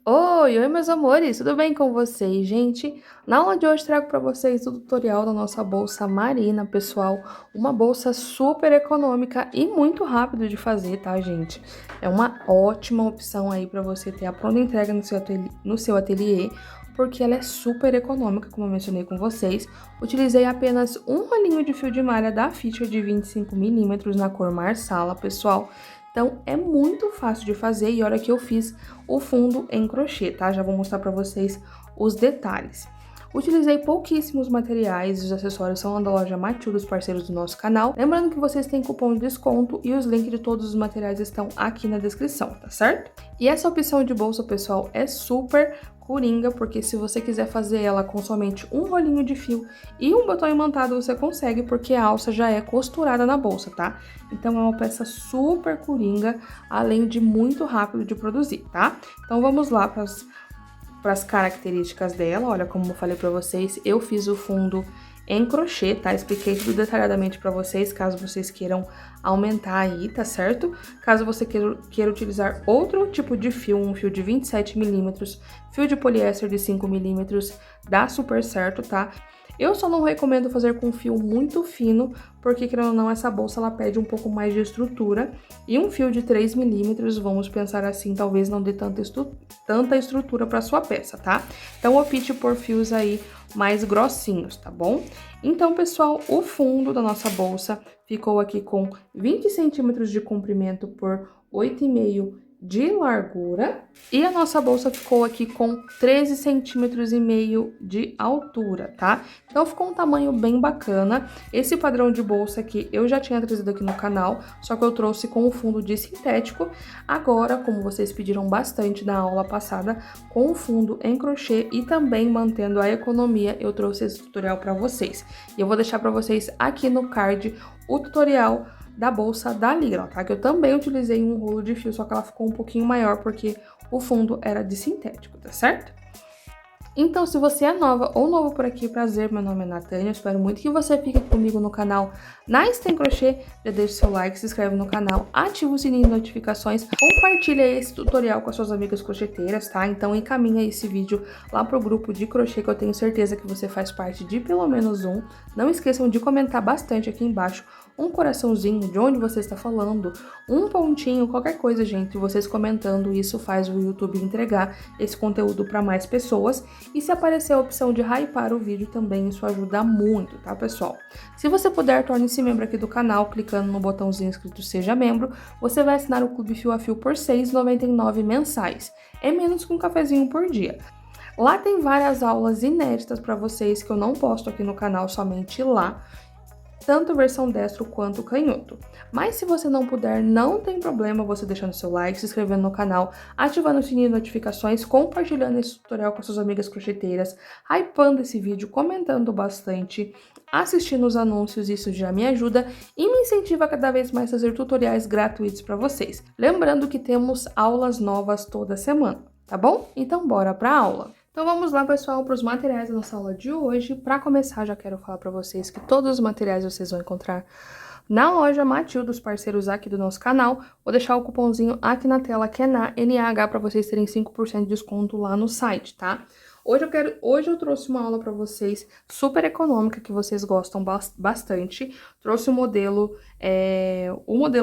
Oi, meus amores, tudo bem com vocês, gente? Na aula de hoje trago para vocês o tutorial da nossa bolsa Marina, pessoal. Uma bolsa super econômica e muito rápido de fazer, tá, gente? É uma ótima opção aí para você ter a pronta entrega no seu ateliê, porque ela é super econômica, como eu mencionei com vocês. Utilizei apenas um rolinho de fio de malha da Fischer de 25 milímetros na cor Marsala, pessoal. Então, é muito fácil de fazer e olha que eu fiz o fundo em crochê, tá? Já vou mostrar para vocês os detalhes. Utilizei pouquíssimos materiais, os acessórios são da loja Matiu, dos parceiros do nosso canal. Lembrando que vocês têm cupom de desconto e os links de todos os materiais estão aqui na descrição, tá certo? E essa opção de bolsa, pessoal, é super coringa, porque se você quiser fazer ela com somente um rolinho de fio e um botão imantado, você consegue, porque a alça já é costurada na bolsa, tá? Então é uma peça super coringa, além de muito rápido de produzir, tá? Então vamos lá para as características dela. Olha, como eu falei para vocês, eu fiz o fundo em crochê, tá? Expliquei tudo detalhadamente para vocês, caso vocês queiram aumentar aí, tá certo? Caso você queira utilizar outro tipo de fio, um fio de 27 milímetros, fio de poliéster de 5 milímetros, dá super certo, tá? Eu só não recomendo fazer com fio muito fino, porque, querendo ou não, essa bolsa ela pede um pouco mais de estrutura. E um fio de 3 milímetros, vamos pensar assim, talvez não dê tanta estrutura para sua peça, tá? Então, opte por fios aí mais grossinhos, tá bom? Então, pessoal, o fundo da nossa bolsa ficou aqui com 20 centímetros de comprimento por 8,5 de largura, e a nossa bolsa ficou aqui com 13 centímetros e meio de altura, tá? Então ficou um tamanho bem bacana. Esse padrão de bolsa aqui eu já tinha trazido aqui no canal, só que eu trouxe com o fundo de sintético. Agora, como vocês pediram bastante na aula passada, com o fundo em crochê e também mantendo a economia, eu trouxe esse tutorial para vocês. E eu vou deixar para vocês aqui no card o tutorial da bolsa da Lila, tá? Que eu também utilizei um rolo de fio, só que ela ficou um pouquinho maior porque o fundo era de sintético, tá certo? Então, se você é nova ou novo por aqui, prazer, meu nome é Natânia, eu espero muito que você fique comigo no canal Nice Tem Crochê, já deixa seu like, se inscreve no canal, ativa o sininho de notificações, compartilha esse tutorial com as suas amigas crocheteiras, tá? Então encaminha esse vídeo lá pro grupo de crochê, que eu tenho certeza que você faz parte de pelo menos um. Não esqueçam de comentar bastante aqui embaixo, um coraçãozinho de onde você está falando, um pontinho, qualquer coisa, gente. Vocês comentando, isso faz o YouTube entregar esse conteúdo para mais pessoas. E se aparecer a opção de hypar o vídeo também, isso ajuda muito, tá, pessoal? Se você puder, torne-se membro aqui do canal, clicando no botãozinho escrito Seja Membro. Você vai assinar o Clube Fio a Fio por R$ 6,99 mensais. É menos que um cafezinho por dia. Lá tem várias aulas inéditas para vocês que eu não posto aqui no canal, somente lá. Tanto versão destro quanto canhoto. Mas se você não puder, não tem problema você deixando seu like, se inscrevendo no canal, ativando o sininho de notificações, compartilhando esse tutorial com suas amigas crocheteiras, hypando esse vídeo, comentando bastante, assistindo os anúncios, isso já me ajuda e me incentiva a cada vez mais fazer tutoriais gratuitos para vocês. Lembrando que temos aulas novas toda semana, tá bom? Então bora para a aula! Então vamos lá, pessoal, para os materiais da nossa aula de hoje. Para começar, já quero falar para vocês que todos os materiais vocês vão encontrar na loja Matiu, dos parceiros aqui do nosso canal. Vou deixar o cupomzinho aqui na tela, que é na NAH, para vocês terem 5% de desconto lá no site, tá? Hoje eu trouxe uma aula para vocês super econômica, que vocês gostam bastante. Trouxe o modelo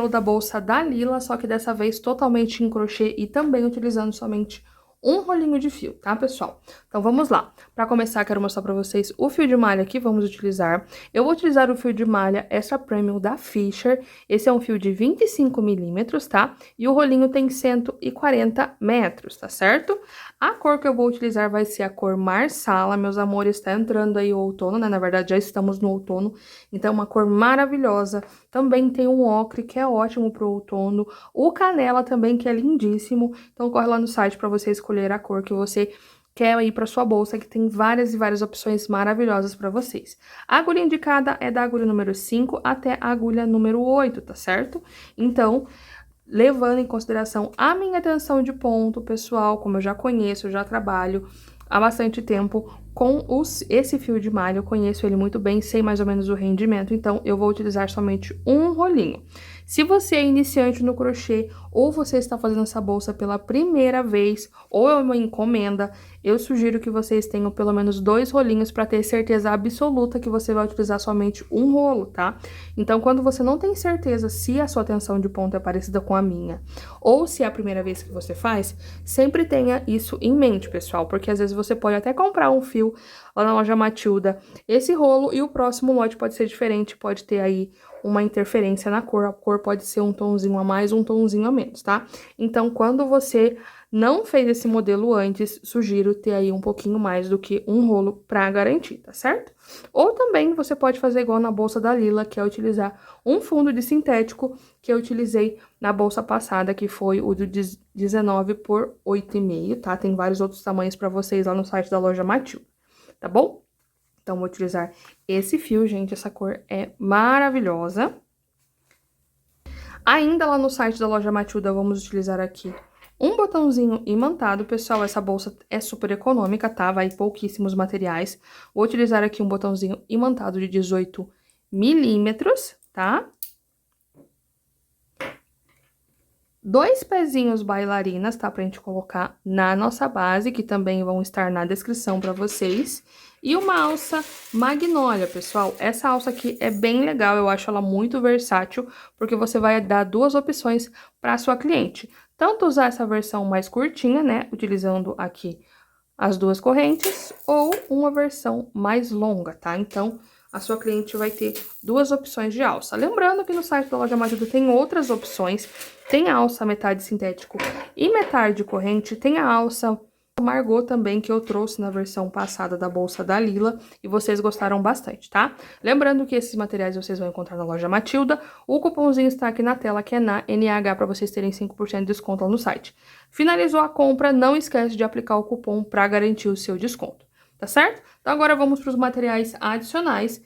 da bolsa da Lila, só que dessa vez totalmente em crochê e também utilizando somente um rolinho de fio, tá, pessoal? Então, vamos lá. Para começar, quero mostrar para vocês o fio de malha que vamos utilizar. Eu vou utilizar o fio de malha Extra Premium da Fischer. Esse é um fio de 25 milímetros, tá? E o rolinho tem 140 metros, tá certo? A cor que eu vou utilizar vai ser a cor Marsala, meus amores. Tá entrando aí o outono, né? Na verdade, já estamos no outono. Então, é uma cor maravilhosa. Também tem um ocre, que é ótimo pro outono. O canela também, que é lindíssimo. Então, corre lá no site para você escolher a cor que você quer ir para sua bolsa, que tem várias e várias opções maravilhosas para vocês. A agulha indicada é da agulha número 5 até a agulha número 8, tá certo? Então, levando em consideração a minha tensão de ponto, pessoal, como eu já conheço, eu já trabalho há bastante tempo com esse fio de malha, eu conheço ele muito bem, sei mais ou menos o rendimento, então eu vou utilizar somente um rolinho. Se você é iniciante no crochê ou você está fazendo essa bolsa pela primeira vez, ou é uma encomenda, eu sugiro que vocês tenham pelo menos 2 rolinhos para ter certeza absoluta que você vai utilizar somente um rolo, tá? Então, quando você não tem certeza se a sua tensão de ponta é parecida com a minha, ou se é a primeira vez que você faz, sempre tenha isso em mente, pessoal, porque às vezes você pode até comprar um fio lá na loja Matilda, esse rolo, e o próximo lote pode ser diferente, pode ter aí uma interferência na cor, a cor pode ser um tonzinho a mais, um tonzinho a menos, tá? Então, quando você não fez esse modelo antes, sugiro ter aí um pouquinho mais do que um rolo pra garantir, tá certo? Ou também você pode fazer igual na bolsa da Lila, que é utilizar um fundo de sintético que eu utilizei na bolsa passada, que foi o do 19 por 8,5, tá? Tem vários outros tamanhos pra vocês lá no site da loja Matilda, tá bom? Então, vou utilizar esse fio, gente, essa cor é maravilhosa. Ainda lá no site da loja Matilda, vamos utilizar aqui um botãozinho imantado. Pessoal, essa bolsa é super econômica, tá? Vai pouquíssimos materiais. Vou utilizar aqui um botãozinho imantado de 18 milímetros, tá? 2 pezinhos bailarinas, tá? Pra gente colocar na nossa base, que também vão estar na descrição pra vocês. E uma alça magnólia, pessoal. Essa alça aqui é bem legal, eu acho ela muito versátil, porque você vai dar 2 opções pra sua cliente. Tanto usar essa versão mais curtinha, né? Utilizando aqui as 2 correntes, ou uma versão mais longa, tá? Então, a sua cliente vai ter 2 opções de alça. Lembrando que no site da loja Matilda tem outras opções. Tem a alça metade sintético e metade corrente. Tem a alça Margot também, que eu trouxe na versão passada da bolsa da Lila. E vocês gostaram bastante, tá? Lembrando que esses materiais vocês vão encontrar na loja Matilda. O cupomzinho está aqui na tela, que é na NH, para vocês terem 5% de desconto lá no site. Finalizou a compra, não esquece de aplicar o cupom para garantir o seu desconto. Tá certo? Então, agora vamos para os materiais adicionais.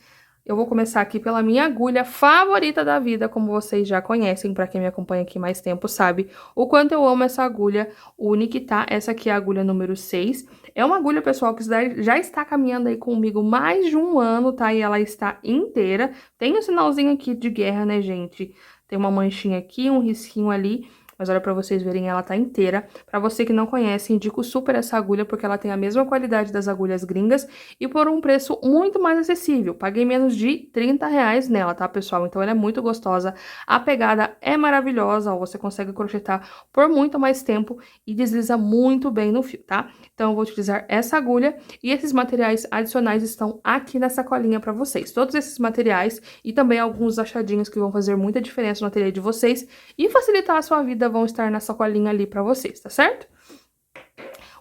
Eu vou começar aqui pela minha agulha favorita da vida, como vocês já conhecem, para quem me acompanha aqui mais tempo sabe o quanto eu amo essa agulha Unique, tá? Essa aqui é a agulha número 6. É uma agulha, pessoal, que já está caminhando aí comigo mais de um ano, tá? E ela está inteira. Tem um sinalzinho aqui de guerra, né, gente? Tem uma manchinha aqui, um risquinho ali. Mas olha, pra vocês verem, ela tá inteira. Pra você que não conhece, indico super essa agulha, porque ela tem a mesma qualidade das agulhas gringas e por um preço muito mais acessível. Paguei menos de R$30 nela, tá, pessoal? Então, ela é muito gostosa. A pegada é maravilhosa, ó, você consegue crochetar por muito mais tempo e desliza muito bem no fio, tá? Então, eu vou utilizar essa agulha e esses materiais adicionais estão aqui nessa colinha pra vocês. Todos esses materiais e também alguns achadinhos que vão fazer muita diferença no ateliê de vocês e facilitar a sua vida vão estar na sacolinha ali pra vocês, tá certo?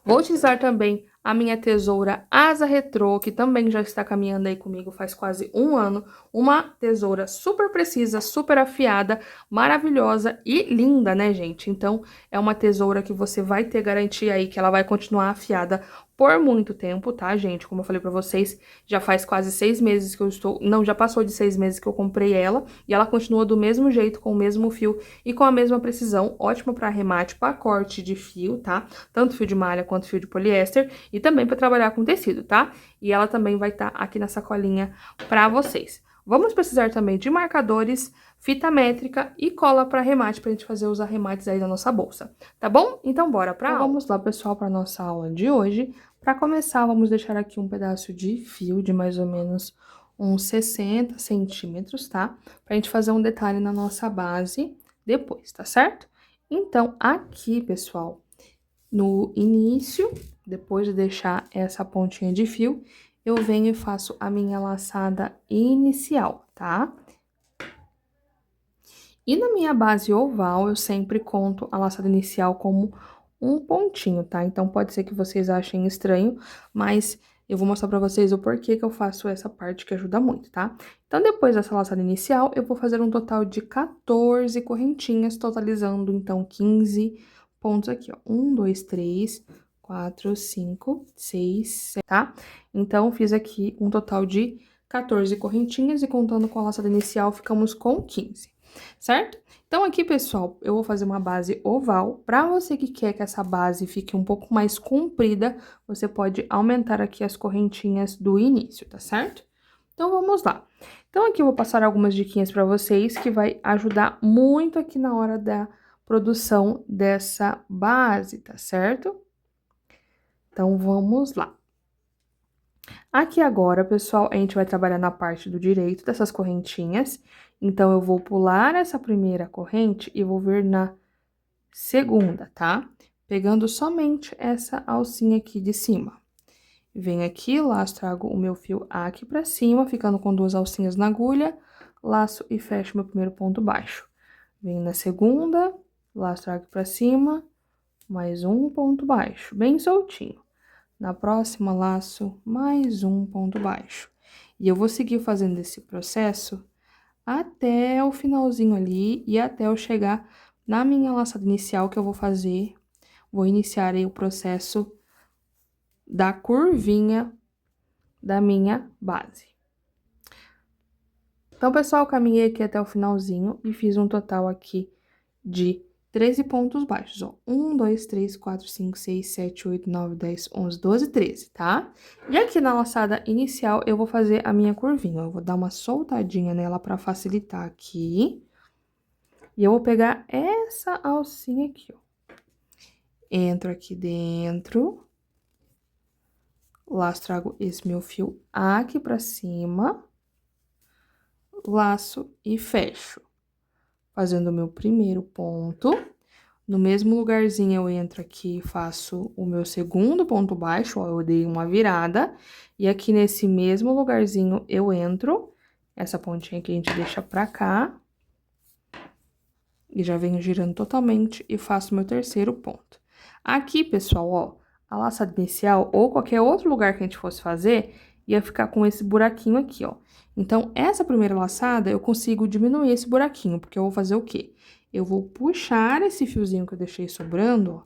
Vou utilizar também a minha tesoura Asa Retrô, que também já está caminhando aí comigo faz quase um ano. Uma tesoura super precisa, super afiada, maravilhosa e linda, né, gente? Então, é uma tesoura que você vai ter garantia aí que ela vai continuar afiada por muito tempo, tá, gente? Como eu falei pra vocês, já faz quase 6 meses que eu estou... Não, já passou de 6 meses que eu comprei ela. E ela continua do mesmo jeito, com o mesmo fio e com a mesma precisão. Ótima pra arremate, pra corte de fio, tá? Tanto fio de malha quanto fio de poliéster. E também pra trabalhar com tecido, tá? E ela também vai estar aqui na sacolinha pra vocês. Vamos precisar também de marcadores, fita métrica e cola para arremate, pra gente fazer os arremates aí da nossa bolsa, tá bom? Então, bora pra aula. Vamos lá, pessoal, pra nossa aula de hoje. Para começar, vamos deixar aqui um pedaço de fio de mais ou menos uns 60 centímetros, tá? Pra gente fazer um detalhe na nossa base depois, tá certo? Então, aqui, pessoal, no início, depois de deixar essa pontinha de fio, eu venho e faço a minha laçada inicial, tá? E na minha base oval, eu sempre conto a laçada inicial como um pontinho, tá? Então, pode ser que vocês achem estranho, mas eu vou mostrar pra vocês o porquê que eu faço essa parte que ajuda muito, tá? Então, depois dessa laçada inicial, eu vou fazer um total de 14 correntinhas, totalizando, então, 15 pontos aqui, ó. 1, 2, 3, 4, 5, 6, 7, tá? Então, fiz aqui um total de 14 correntinhas e contando com a laçada inicial, ficamos com 15. Certo? Então, aqui, pessoal, eu vou fazer uma base oval. Para você que quer que essa base fique um pouco mais comprida, você pode aumentar aqui as correntinhas do início, tá certo? Então, vamos lá. Então, aqui eu vou passar algumas diquinhas para vocês que vai ajudar muito aqui na hora da produção dessa base, tá certo? Então, vamos lá. Aqui agora, pessoal, a gente vai trabalhar na parte do direito dessas correntinhas. Então, eu vou pular essa primeira corrente e vou vir na segunda, tá? Pegando somente essa alcinha aqui de cima. Venho aqui, laço, trago o meu fio aqui pra cima, ficando com 2 alcinhas na agulha, laço e fecho meu primeiro ponto baixo. Venho na segunda, laço, trago pra cima, mais um ponto baixo, bem soltinho. Na próxima, laço mais um ponto baixo. E eu vou seguir fazendo esse processo até o finalzinho ali e até eu chegar na minha laçada inicial que eu vou fazer. Vou iniciar aí o processo da curvinha da minha base. Então, pessoal, caminhei aqui até o finalzinho e fiz um total aqui de 13 pontos baixos, ó. 1, 2, 3, 4, 5, 6, 7, 8, 9, 10, 11, 12, 13, tá? E aqui na laçada inicial, eu vou fazer a minha curvinha. Eu vou dar uma soltadinha nela pra facilitar aqui. E eu vou pegar essa alcinha aqui, ó. Entro aqui dentro. Laço, trago esse meu fio aqui pra cima. Laço e fecho. Fazendo o meu primeiro ponto. No mesmo lugarzinho, eu entro aqui e faço o meu segundo ponto baixo, ó, eu dei uma virada. E aqui nesse mesmo lugarzinho, eu entro, essa pontinha aqui a gente deixa pra cá. E já venho girando totalmente e faço o meu terceiro ponto. Aqui, pessoal, ó, a laçada inicial ou qualquer outro lugar que a gente fosse fazer, ia ficar com esse buraquinho aqui, ó. Então, essa primeira laçada, eu consigo diminuir esse buraquinho, porque eu vou fazer o quê? Eu vou puxar esse fiozinho que eu deixei sobrando, ó,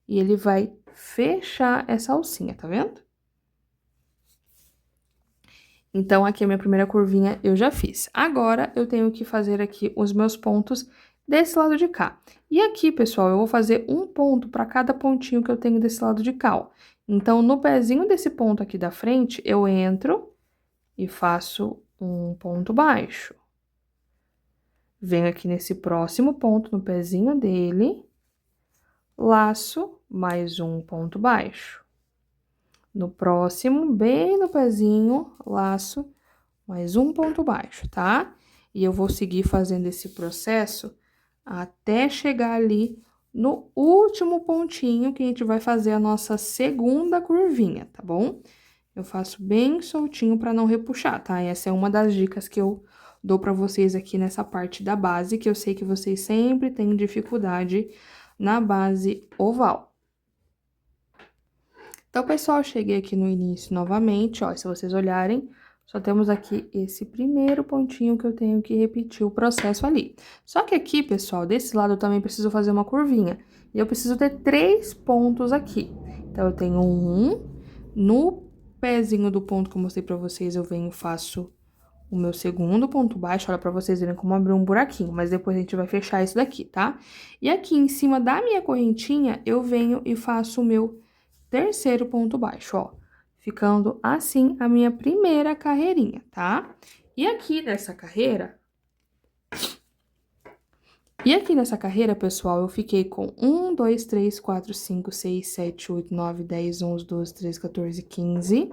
e ele vai fechar essa alcinha, tá vendo? Então, aqui a minha primeira curvinha eu já fiz. Agora, eu tenho que fazer aqui os meus pontos desse lado de cá. E aqui, pessoal, eu vou fazer um ponto para cada pontinho que eu tenho desse lado de cá, ó. Então, no pezinho desse ponto aqui da frente, eu entro e faço um ponto baixo. Venho aqui nesse próximo ponto, no pezinho dele, laço mais um ponto baixo. No próximo, bem no pezinho, laço mais um ponto baixo, tá? E eu vou seguir fazendo esse processo até chegar ali no último pontinho que a gente vai fazer a nossa segunda curvinha, tá bom? Eu faço bem soltinho para não repuxar, tá? Essa é uma das dicas que eu dou para vocês aqui nessa parte da base, que eu sei que vocês sempre têm dificuldade na base oval. Então, pessoal, cheguei aqui no início novamente, ó, se vocês olharem, só temos aqui esse primeiro pontinho que eu tenho que repetir o processo ali. Só que aqui, pessoal, desse lado eu também preciso fazer uma curvinha. E eu preciso ter 3 pontos aqui. Então, eu tenho um, no pezinho do ponto que eu mostrei pra vocês, eu venho e faço o meu segundo ponto baixo, olha pra vocês verem como abriu um buraquinho, mas depois a gente vai fechar isso daqui, tá? E aqui em cima da minha correntinha, eu venho e faço o meu terceiro ponto baixo, ó, ficando assim a minha primeira carreirinha, tá? E aqui nessa carreira, pessoal, eu fiquei com 1, 2, 3, 4, 5, 6, 7, 8, 9, 10, 11, 12, 13, 14, 15,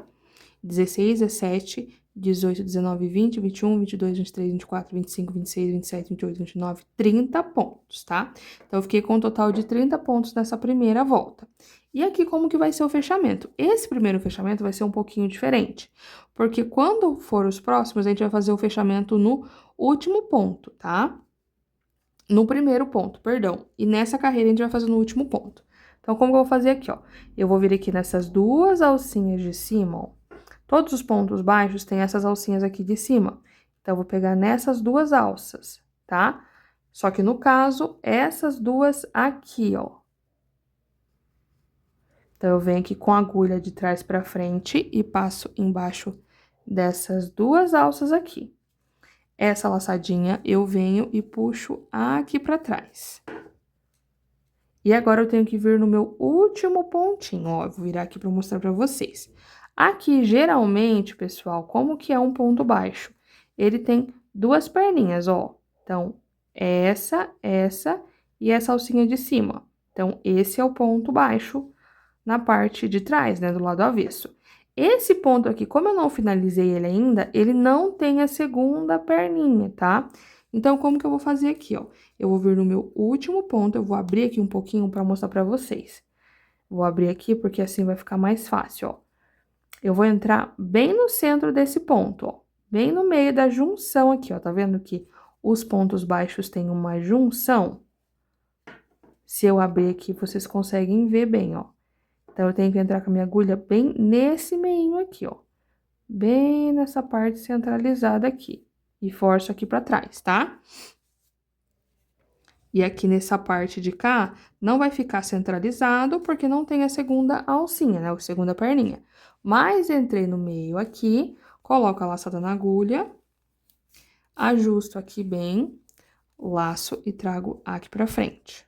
16, 17, 18, 19, 20, 21, 22, 23, 24, 25, 26, 27, 28, 29, 30 pontos, tá? Então, eu fiquei com um total de 30 pontos nessa primeira volta. E aqui, como que vai ser o fechamento? Esse primeiro fechamento vai ser um pouquinho diferente, porque quando for os próximos, a gente vai fazer o fechamento no último ponto, tá? No primeiro ponto, perdão. E nessa carreira, a gente vai fazer no último ponto. Então, como que eu vou fazer aqui, ó? Eu vou vir aqui nessas duas alcinhas de cima, ó. Todos os pontos baixos têm essas alcinhas aqui de cima. Então, eu vou pegar nessas duas alças, tá? Só que, no caso, essas duas aqui, ó. Então, eu venho aqui com a agulha de trás pra frente e passo embaixo dessas duas alças aqui. Essa laçadinha, eu venho e puxo aqui pra trás. E agora, eu tenho que vir no meu último pontinho, ó. Eu vou virar aqui pra mostrar pra vocês. Aqui, geralmente, pessoal, como que é um ponto baixo? Ele tem duas perninhas, ó. Então, essa e essa alcinha de cima. Então, esse é o ponto baixo na parte de trás, né, do lado avesso. Esse ponto aqui, como eu não finalizei ele ainda, ele não tem a segunda perninha, tá? Então, como que eu vou fazer aqui, ó? Eu vou vir no meu último ponto, eu vou abrir aqui um pouquinho para mostrar para vocês. Vou abrir aqui porque assim vai ficar mais fácil, ó. Eu vou entrar bem no centro desse ponto, ó. Bem no meio da junção aqui, ó. Tá vendo que os pontos baixos têm uma junção? Se eu abrir aqui, vocês conseguem ver bem, ó. Então, eu tenho que entrar com a minha agulha bem nesse meinho aqui, ó. Bem nessa parte centralizada aqui. E forço aqui pra trás, tá? E aqui nessa parte de cá, não vai ficar centralizado, porque não tem a segunda alcinha, né? A segunda perninha. Mas entrei no meio aqui, coloco a laçada na agulha, ajusto aqui bem, laço e trago aqui pra frente.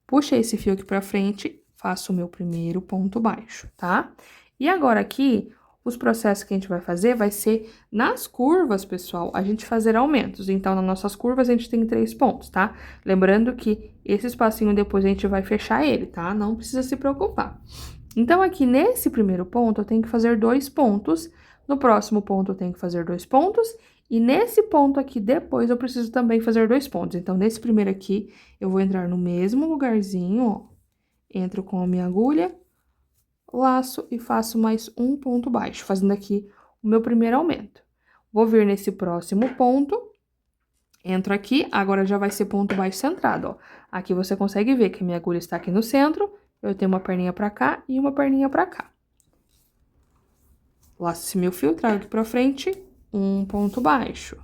Puxei esse fio aqui pra frente, faço o meu primeiro ponto baixo, tá? E agora aqui, os processos que a gente vai fazer vai ser nas curvas, pessoal, a gente fazer aumentos. Então, nas nossas curvas, a gente tem 3 pontos, tá? Lembrando que esse espacinho depois a gente vai fechar ele, tá? Não precisa se preocupar. Então, aqui nesse primeiro ponto, eu tenho que fazer 2 pontos. No próximo ponto, eu tenho que fazer 2 pontos. E nesse ponto aqui, depois, eu preciso também fazer 2 pontos. Então, nesse primeiro aqui, eu vou entrar no mesmo lugarzinho, ó. Entro com a minha agulha, laço e faço mais um ponto baixo, fazendo aqui o meu primeiro aumento. Vou vir nesse próximo ponto, entro aqui, agora já vai ser ponto baixo centrado, ó. Aqui você consegue ver que a minha agulha está aqui no centro, eu tenho uma perninha pra cá e uma perninha pra cá. Laço esse meu fio, trago aqui pra frente, um ponto baixo.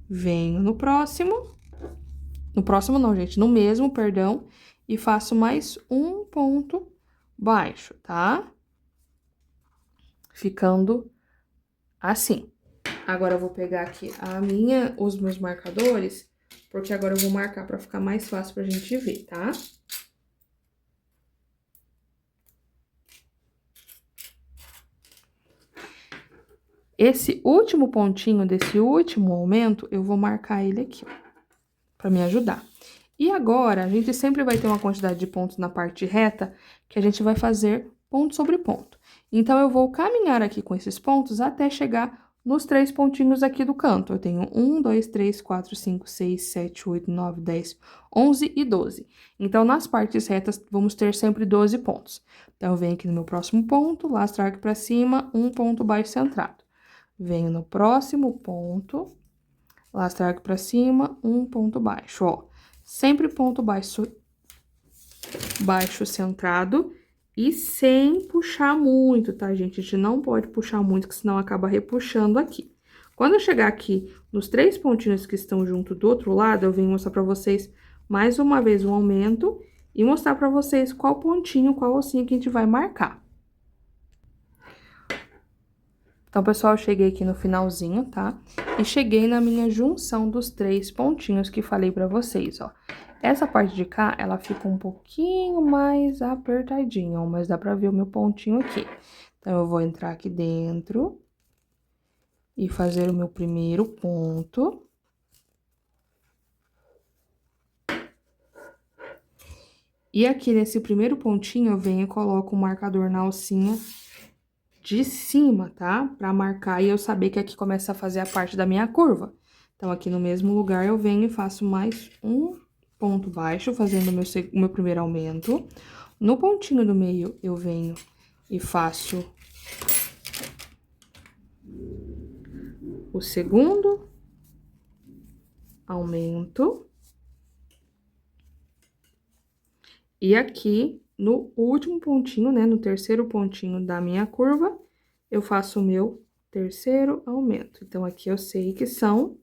Venho no próximo não, gente, no mesmo, perdão, e faço mais um ponto baixo, tá? Ficando assim. Agora, eu vou pegar aqui os meus marcadores, porque agora eu vou marcar pra ficar mais fácil pra gente ver, tá? Esse último pontinho desse último aumento, eu vou marcar ele aqui, ó, pra me ajudar. E agora, a gente sempre vai ter uma quantidade de pontos na parte reta que a gente vai fazer ponto sobre ponto. Então, eu vou caminhar aqui com esses pontos até chegar nos 3 pontinhos aqui do canto. Eu tenho 1, 2, 3, 4, 5, 6, 7, 8, 9, 10, 11 e 12. Então, nas partes retas, vamos ter sempre 12 pontos. Então, eu venho aqui no meu próximo ponto, laço, trago pra cima, um ponto baixo centrado. Venho no próximo ponto, laço, trago pra cima, um ponto baixo, ó. Sempre ponto baixo centrado e sem puxar muito, tá, gente? A gente não pode puxar muito, que senão acaba repuxando aqui. Quando eu chegar aqui nos 3 pontinhos que estão junto do outro lado, eu venho mostrar pra vocês mais uma vez o aumento e mostrar pra vocês qual pontinho, qual ossinho que a gente vai marcar. Então, pessoal, eu cheguei aqui no finalzinho, tá? E cheguei na minha junção dos 3 pontinhos que falei pra vocês, ó. Essa parte de cá, ela fica um pouquinho mais apertadinha, ó, mas dá pra ver o meu pontinho aqui. Então, eu vou entrar aqui dentro e fazer o meu primeiro ponto. E aqui nesse primeiro pontinho, eu venho e coloco o marcador na alcinha de cima, tá? Pra marcar e eu saber que aqui começa a fazer a parte da minha curva. Então, aqui no mesmo lugar, eu venho e faço mais um ponto baixo, fazendo o meu primeiro aumento. No pontinho do meio, eu venho e faço o segundo aumento. E aqui, no último pontinho, né, no terceiro pontinho da minha curva, eu faço o meu terceiro aumento. Então, aqui eu sei que são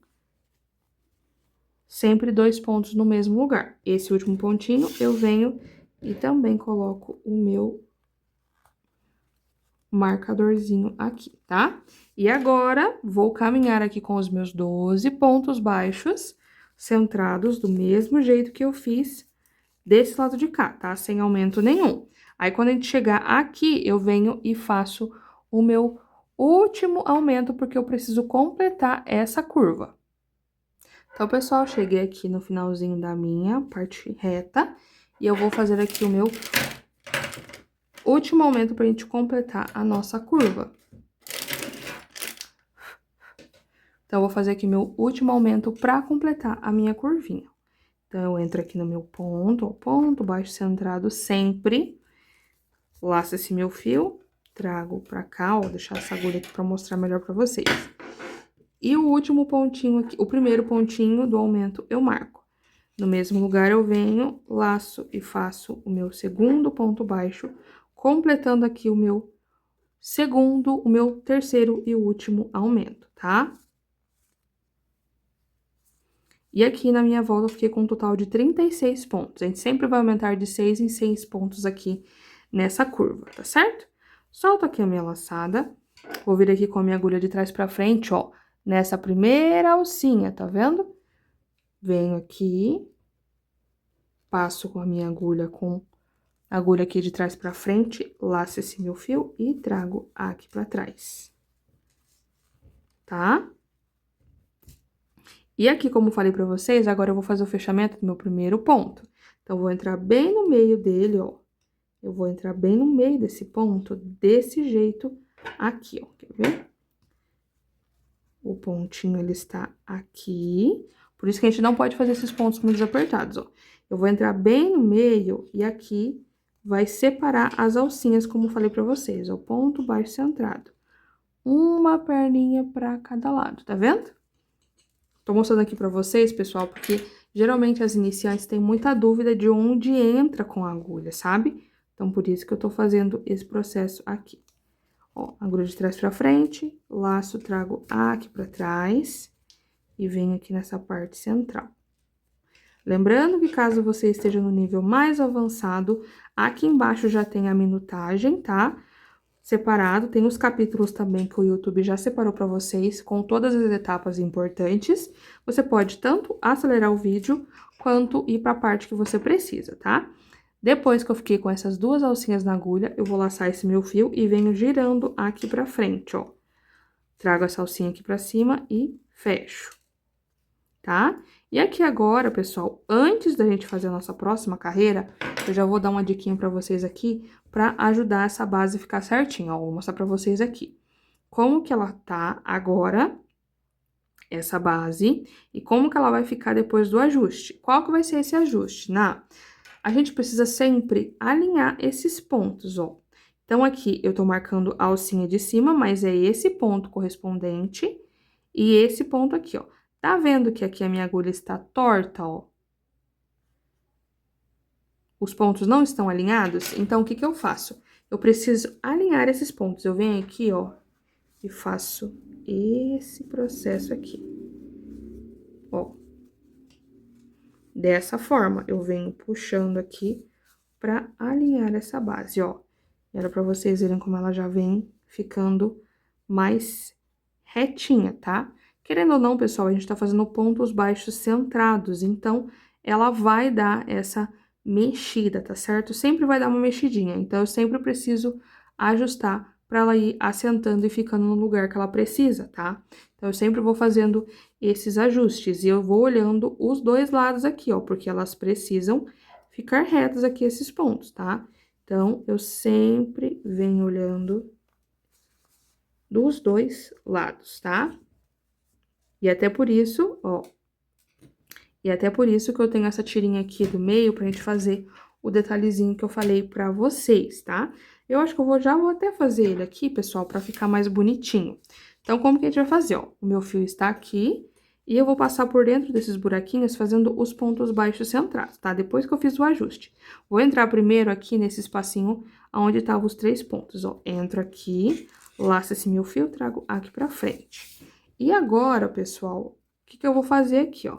sempre 2 pontos no mesmo lugar. Esse último pontinho, eu venho e também coloco o meu marcadorzinho aqui, tá? E agora, vou caminhar aqui com os meus 12 pontos baixos, centrados do mesmo jeito que eu fiz desse lado de cá, tá? Sem aumento nenhum. Aí, quando a gente chegar aqui, eu venho e faço o meu último aumento, porque eu preciso completar essa curva. Então, pessoal, cheguei aqui no finalzinho da minha parte reta e eu vou fazer aqui o meu último aumento pra gente completar a nossa curva. Então, eu vou fazer aqui meu último aumento pra completar a minha curvinha. Então, eu entro aqui no meu ponto baixo centrado sempre, laço esse meu fio, trago pra cá, ó, vou deixar essa agulha aqui pra mostrar melhor pra vocês. E o último pontinho aqui, o primeiro pontinho do aumento, eu marco. No mesmo lugar, eu venho, laço e faço o meu segundo ponto baixo, completando aqui o meu segundo, o meu terceiro e último aumento, tá? E aqui na minha volta eu fiquei com um total de 36 pontos. A gente sempre vai aumentar de 6 em 6 pontos aqui nessa curva, tá certo? Solto aqui a minha laçada, vou vir aqui com a minha agulha de trás pra frente, ó, nessa primeira alcinha, tá vendo? Venho aqui, passo com a minha agulha aqui de trás pra frente, laço esse meu fio e trago aqui pra trás, tá? E aqui, como falei pra vocês, agora eu vou fazer o fechamento do meu primeiro ponto. Então, eu vou entrar bem no meio dele, ó. Eu vou entrar bem no meio desse ponto, desse jeito aqui, ó. Quer ver? O pontinho, ele está aqui. Por isso que a gente não pode fazer esses pontos muito apertados, ó. Eu vou entrar bem no meio e aqui vai separar as alcinhas, como eu falei pra vocês, ó. Ponto baixo centrado. Uma perninha pra cada lado, tá vendo? Tô mostrando aqui pra vocês, pessoal, porque geralmente as iniciantes têm muita dúvida de onde entra com a agulha, sabe? Então, por isso que eu tô fazendo esse processo aqui. Ó, agulha de trás pra frente, laço, trago aqui pra trás e venho aqui nessa parte central. Lembrando que caso você esteja no nível mais avançado, aqui embaixo já tem a minutagem, tá? Separado, tem os capítulos também que o YouTube já separou para vocês, com todas as etapas importantes. Você pode tanto acelerar o vídeo, quanto ir para a parte que você precisa, tá? Depois que eu fiquei com essas duas alcinhas na agulha, eu vou laçar esse meu fio e venho girando aqui pra frente, ó. Trago essa alcinha aqui pra cima e fecho, tá? E aqui agora, pessoal, antes da gente fazer a nossa próxima carreira, eu já vou dar uma diquinha pra vocês aqui, pra ajudar essa base a ficar certinha, ó. Vou mostrar pra vocês aqui. Como que ela tá agora, essa base, e como que ela vai ficar depois do ajuste. Qual que vai ser esse ajuste, A gente precisa sempre alinhar esses pontos, ó. Então, aqui eu tô marcando a alcinha de cima, mas é esse ponto correspondente e esse ponto aqui, ó. Tá vendo que aqui a minha agulha está torta, ó? Os pontos não estão alinhados? Então, o que que eu faço? Eu preciso alinhar esses pontos. Eu venho aqui, ó, e faço esse processo aqui. Ó. Dessa forma, eu venho puxando aqui pra alinhar essa base, ó. Era pra vocês verem como ela já vem ficando mais retinha, tá? Querendo ou não, pessoal, a gente tá fazendo pontos baixos centrados, então ela vai dar essa mexida, tá certo? Sempre vai dar uma mexidinha, então eu sempre preciso ajustar pra ela ir assentando e ficando no lugar que ela precisa, tá? Então, eu sempre vou fazendo esses ajustes e eu vou olhando os dois lados aqui, ó, porque elas precisam ficar retas aqui esses pontos, tá? Então, eu sempre venho olhando dos dois lados, tá? E até por isso, ó, e até por isso que eu tenho essa tirinha aqui do meio pra gente fazer o detalhezinho que eu falei pra vocês, tá? Eu acho que já vou até fazer ele aqui, pessoal, pra ficar mais bonitinho. Então, como que a gente vai fazer, ó? O meu fio está aqui e eu vou passar por dentro desses buraquinhos fazendo os pontos baixos centrados, tá? Depois que eu fiz o ajuste. Vou entrar primeiro aqui nesse espacinho onde estavam os 3 pontos, ó. Entro aqui, laço esse meu fio, trago aqui pra frente. E agora, pessoal, o que que eu vou fazer aqui, ó?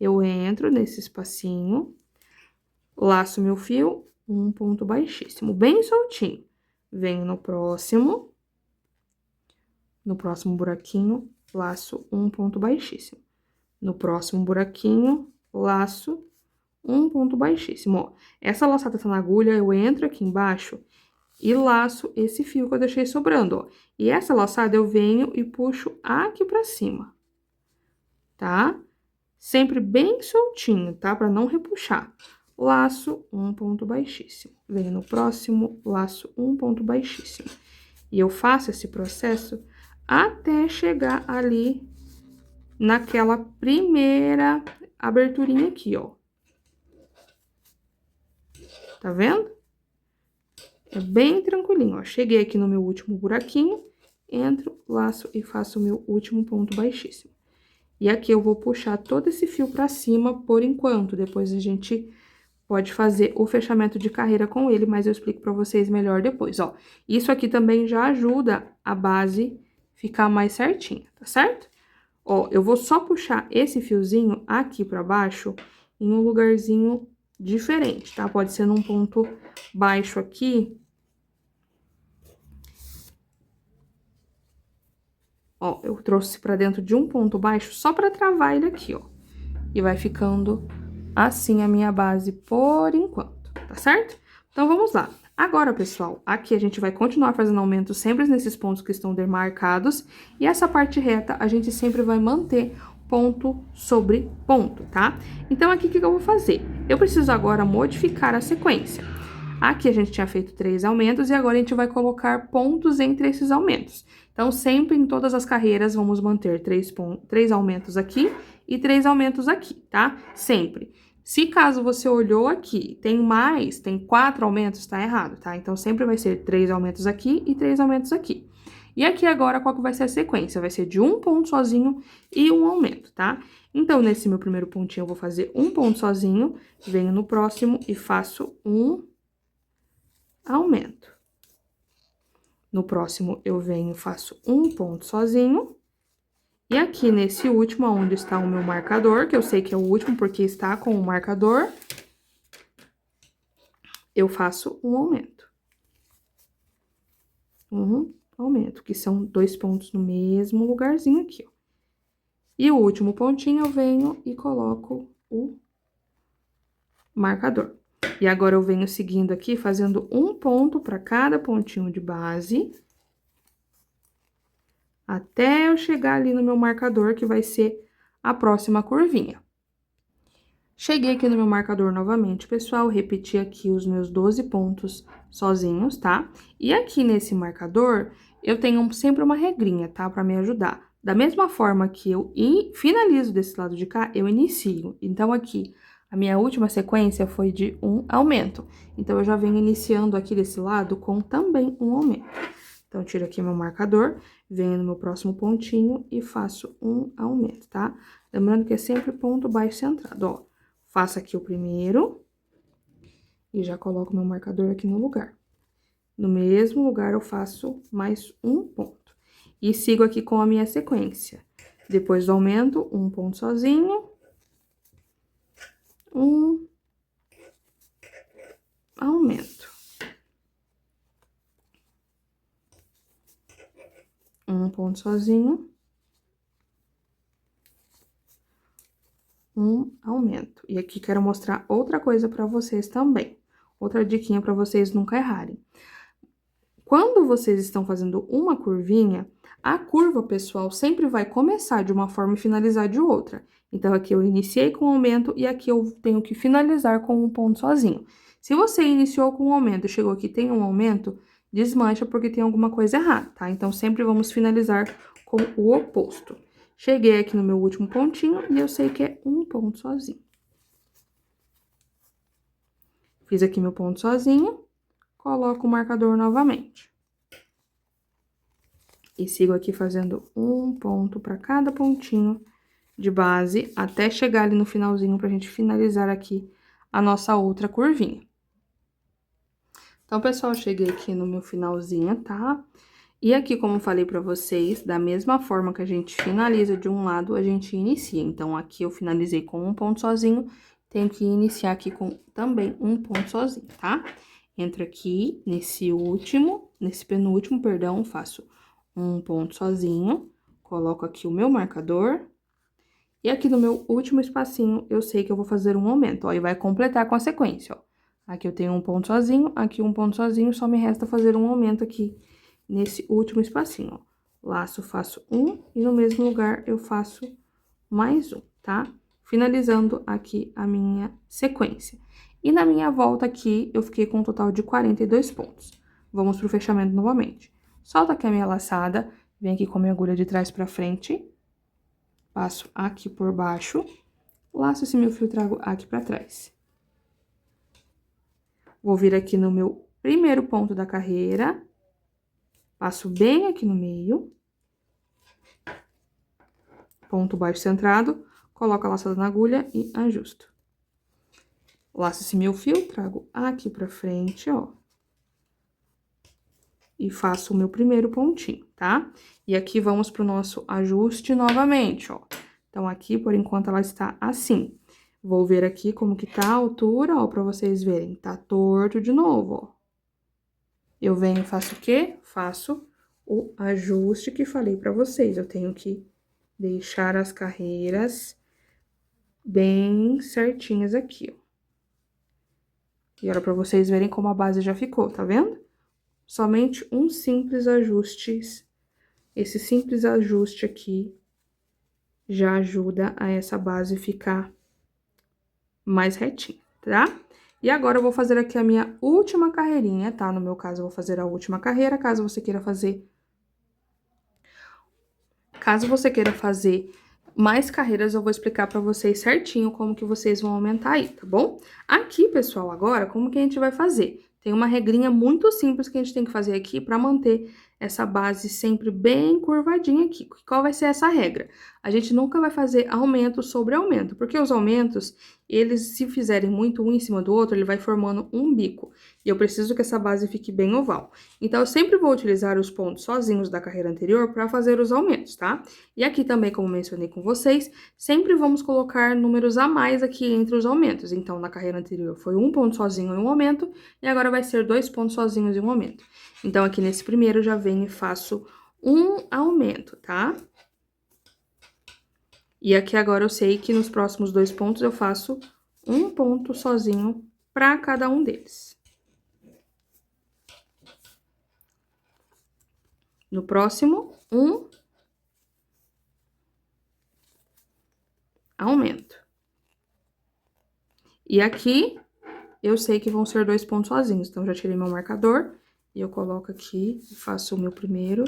Eu entro nesse espacinho, laço meu fio, um ponto baixíssimo, bem soltinho. Venho no próximo buraquinho, laço um ponto baixíssimo. No próximo buraquinho, laço um ponto baixíssimo, ó. Essa laçada tá na agulha, eu entro aqui embaixo e laço esse fio que eu deixei sobrando, ó. E essa laçada eu venho e puxo aqui pra cima, tá? sempre bem soltinho, tá? Pra não repuxar. Laço, um ponto baixíssimo. Venho no próximo, laço, um ponto baixíssimo. E eu faço esse processo até chegar ali naquela primeira aberturinha aqui, ó. Tá vendo? É bem tranquilinho, ó. Cheguei aqui no meu último buraquinho, entro, laço e faço o meu último ponto baixíssimo. E aqui eu vou puxar todo esse fio pra cima por enquanto, depois a gente pode fazer o fechamento de carreira com ele, mas eu explico pra vocês melhor depois, ó. Isso aqui também já ajuda a base ficar mais certinha, tá certo? Ó, eu vou só puxar esse fiozinho aqui pra baixo em um lugarzinho diferente, tá? Pode ser num ponto baixo aqui. Ó, eu trouxe pra dentro de um ponto baixo só pra travar ele aqui, ó. E vai ficando assim a minha base por enquanto, tá certo? Então, vamos lá. Agora, pessoal, aqui a gente vai continuar fazendo aumento sempre nesses pontos que estão demarcados. E essa parte reta, a gente sempre vai manter ponto sobre ponto, tá? Então, aqui, o que eu vou fazer? Eu preciso agora modificar a sequência. Aqui a gente tinha feito 3 aumentos e agora a gente vai colocar pontos entre esses aumentos. Então, sempre em todas as carreiras, vamos manter 3 aumentos aqui e 3 aumentos aqui, tá? Sempre. Se caso você olhou aqui, tem 4 aumentos, tá errado, tá? Então, sempre vai ser 3 aumentos aqui e 3 aumentos aqui. E aqui agora, qual que vai ser a sequência? Vai ser de um ponto sozinho e um aumento, tá? Então, nesse meu primeiro pontinho, eu vou fazer um ponto sozinho, venho no próximo e faço um aumento. No próximo, eu venho, faço um ponto sozinho. E aqui, nesse último, onde está o meu marcador, que eu sei que é o último porque está com o marcador, eu faço um aumento. Um aumento, que são 2 pontos no mesmo lugarzinho aqui, ó. E o último pontinho, eu venho e coloco o marcador. E agora, eu venho seguindo aqui, fazendo um ponto para cada pontinho de base, até eu chegar ali no meu marcador, que vai ser a próxima curvinha. Cheguei aqui no meu marcador novamente, pessoal, repeti aqui os meus 12 pontos sozinhos, tá? E aqui nesse marcador, eu tenho sempre uma regrinha, tá? Pra me ajudar. Da mesma forma que eu finalizo desse lado de cá, eu inicio. Então, aqui, a minha última sequência foi de um aumento. Então, eu já venho iniciando aqui desse lado com também um aumento. Então, tiro aqui meu marcador, venho no meu próximo pontinho e faço um aumento, tá? Lembrando que é sempre ponto baixo centrado, ó. Faço aqui o primeiro e já coloco meu marcador aqui no lugar. No mesmo lugar, eu faço mais um ponto. E sigo aqui com a minha sequência. Depois do aumento, um ponto sozinho. Um aumento. Um ponto sozinho. Um aumento. E aqui quero mostrar outra coisa pra vocês também. Outra diquinha pra vocês nunca errarem. Quando vocês estão fazendo uma curvinha, a curva, pessoal, sempre vai começar de uma forma e finalizar de outra. Então, aqui eu iniciei com um aumento e aqui eu tenho que finalizar com um ponto sozinho. Se você iniciou com um aumento e chegou aqui tem um aumento, desmancha porque tem alguma coisa errada, tá? Então, sempre vamos finalizar com o oposto. Cheguei aqui no meu último pontinho e eu sei que é um ponto sozinho. Fiz aqui meu ponto sozinho, coloco o marcador novamente. E sigo aqui fazendo um ponto para cada pontinho de base, até chegar ali no finalzinho pra gente finalizar aqui a nossa outra curvinha. Então, pessoal, cheguei aqui no meu finalzinho, tá? E aqui, como eu falei pra vocês, da mesma forma que a gente finaliza de um lado, a gente inicia. Então, aqui eu finalizei com um ponto sozinho, tenho que iniciar aqui com também um ponto sozinho, tá? Entro aqui nesse penúltimo, perdão, faço um ponto sozinho, coloco aqui o meu marcador. E aqui no meu último espacinho, eu sei que eu vou fazer um aumento, ó, e vai completar com a sequência, ó. Aqui eu tenho um ponto sozinho, aqui um ponto sozinho, só me resta fazer um aumento aqui nesse último espacinho, ó. Laço, faço um, e no mesmo lugar eu faço mais um, tá? finalizando aqui a minha sequência. E na minha volta aqui, eu fiquei com um total de 42 pontos. Vamos pro fechamento novamente. Solta aqui a minha laçada, vem aqui com a minha agulha de trás pra frente, passo aqui por baixo, laço esse meu fio e trago aqui pra trás. Vou vir aqui no meu primeiro ponto da carreira, passo bem aqui no meio, ponto baixo centrado, coloco a laçada na agulha e ajusto. Laço esse meu fio, trago aqui pra frente, ó. E faço o meu primeiro pontinho, tá? E aqui vamos pro nosso ajuste novamente, ó. Então, aqui, por enquanto, ela está assim. Vou ver aqui como que tá a altura, ó, pra vocês verem. Tá torto de novo, ó. Eu venho e faço o quê? Faço o ajuste que falei pra vocês. Eu tenho que deixar as carreiras bem certinhas aqui, ó. E olha pra vocês verem como a base já ficou, tá vendo? Somente um simples ajuste, esse simples ajuste aqui já ajuda a essa base ficar mais retinha, tá? E agora eu vou fazer aqui a minha última carreirinha, tá? No meu caso, eu vou fazer a última carreira, caso você queira fazer mais carreiras, eu vou explicar pra vocês certinho como que vocês vão aumentar aí, tá bom? Aqui, pessoal, agora, como que a gente vai fazer? Tem uma regrinha muito simples que a gente tem que fazer aqui pra manter essa base sempre bem curvadinha aqui. Qual vai ser essa regra? A gente nunca vai fazer aumento sobre aumento, porque os aumentos, eles se fizerem muito um em cima do outro, ele vai formando um bico. E eu preciso que essa base fique bem oval. Então, eu sempre vou utilizar os pontos sozinhos da carreira anterior para fazer os aumentos, tá? E aqui também, como mencionei com vocês, sempre vamos colocar números a mais aqui entre os aumentos. Então, na carreira anterior foi um ponto sozinho e um aumento, e agora vai ser 2 pontos sozinhos e um aumento. Então, aqui nesse primeiro, eu já venho e faço um aumento, tá? E aqui agora eu sei que nos próximos 2 pontos eu faço um ponto sozinho para cada um deles. No próximo, um aumento. E aqui, eu sei que vão ser 2 pontos sozinhos, então, já tirei meu marcador e eu coloco aqui e faço o meu primeiro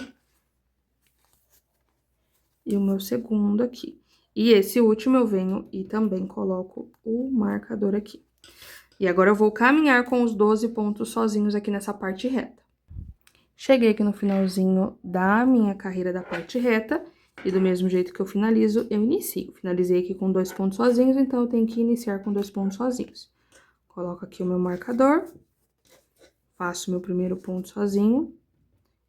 e o meu segundo aqui. E esse último eu venho e também coloco o marcador aqui. E agora eu vou caminhar com os 12 pontos sozinhos aqui nessa parte reta. Cheguei aqui no finalzinho da minha carreira da parte reta, e do mesmo jeito que eu finalizo, eu inicio. Finalizei aqui com 2 pontos sozinhos, então eu tenho que iniciar com 2 pontos sozinhos. Coloco aqui o meu marcador, faço meu primeiro ponto sozinho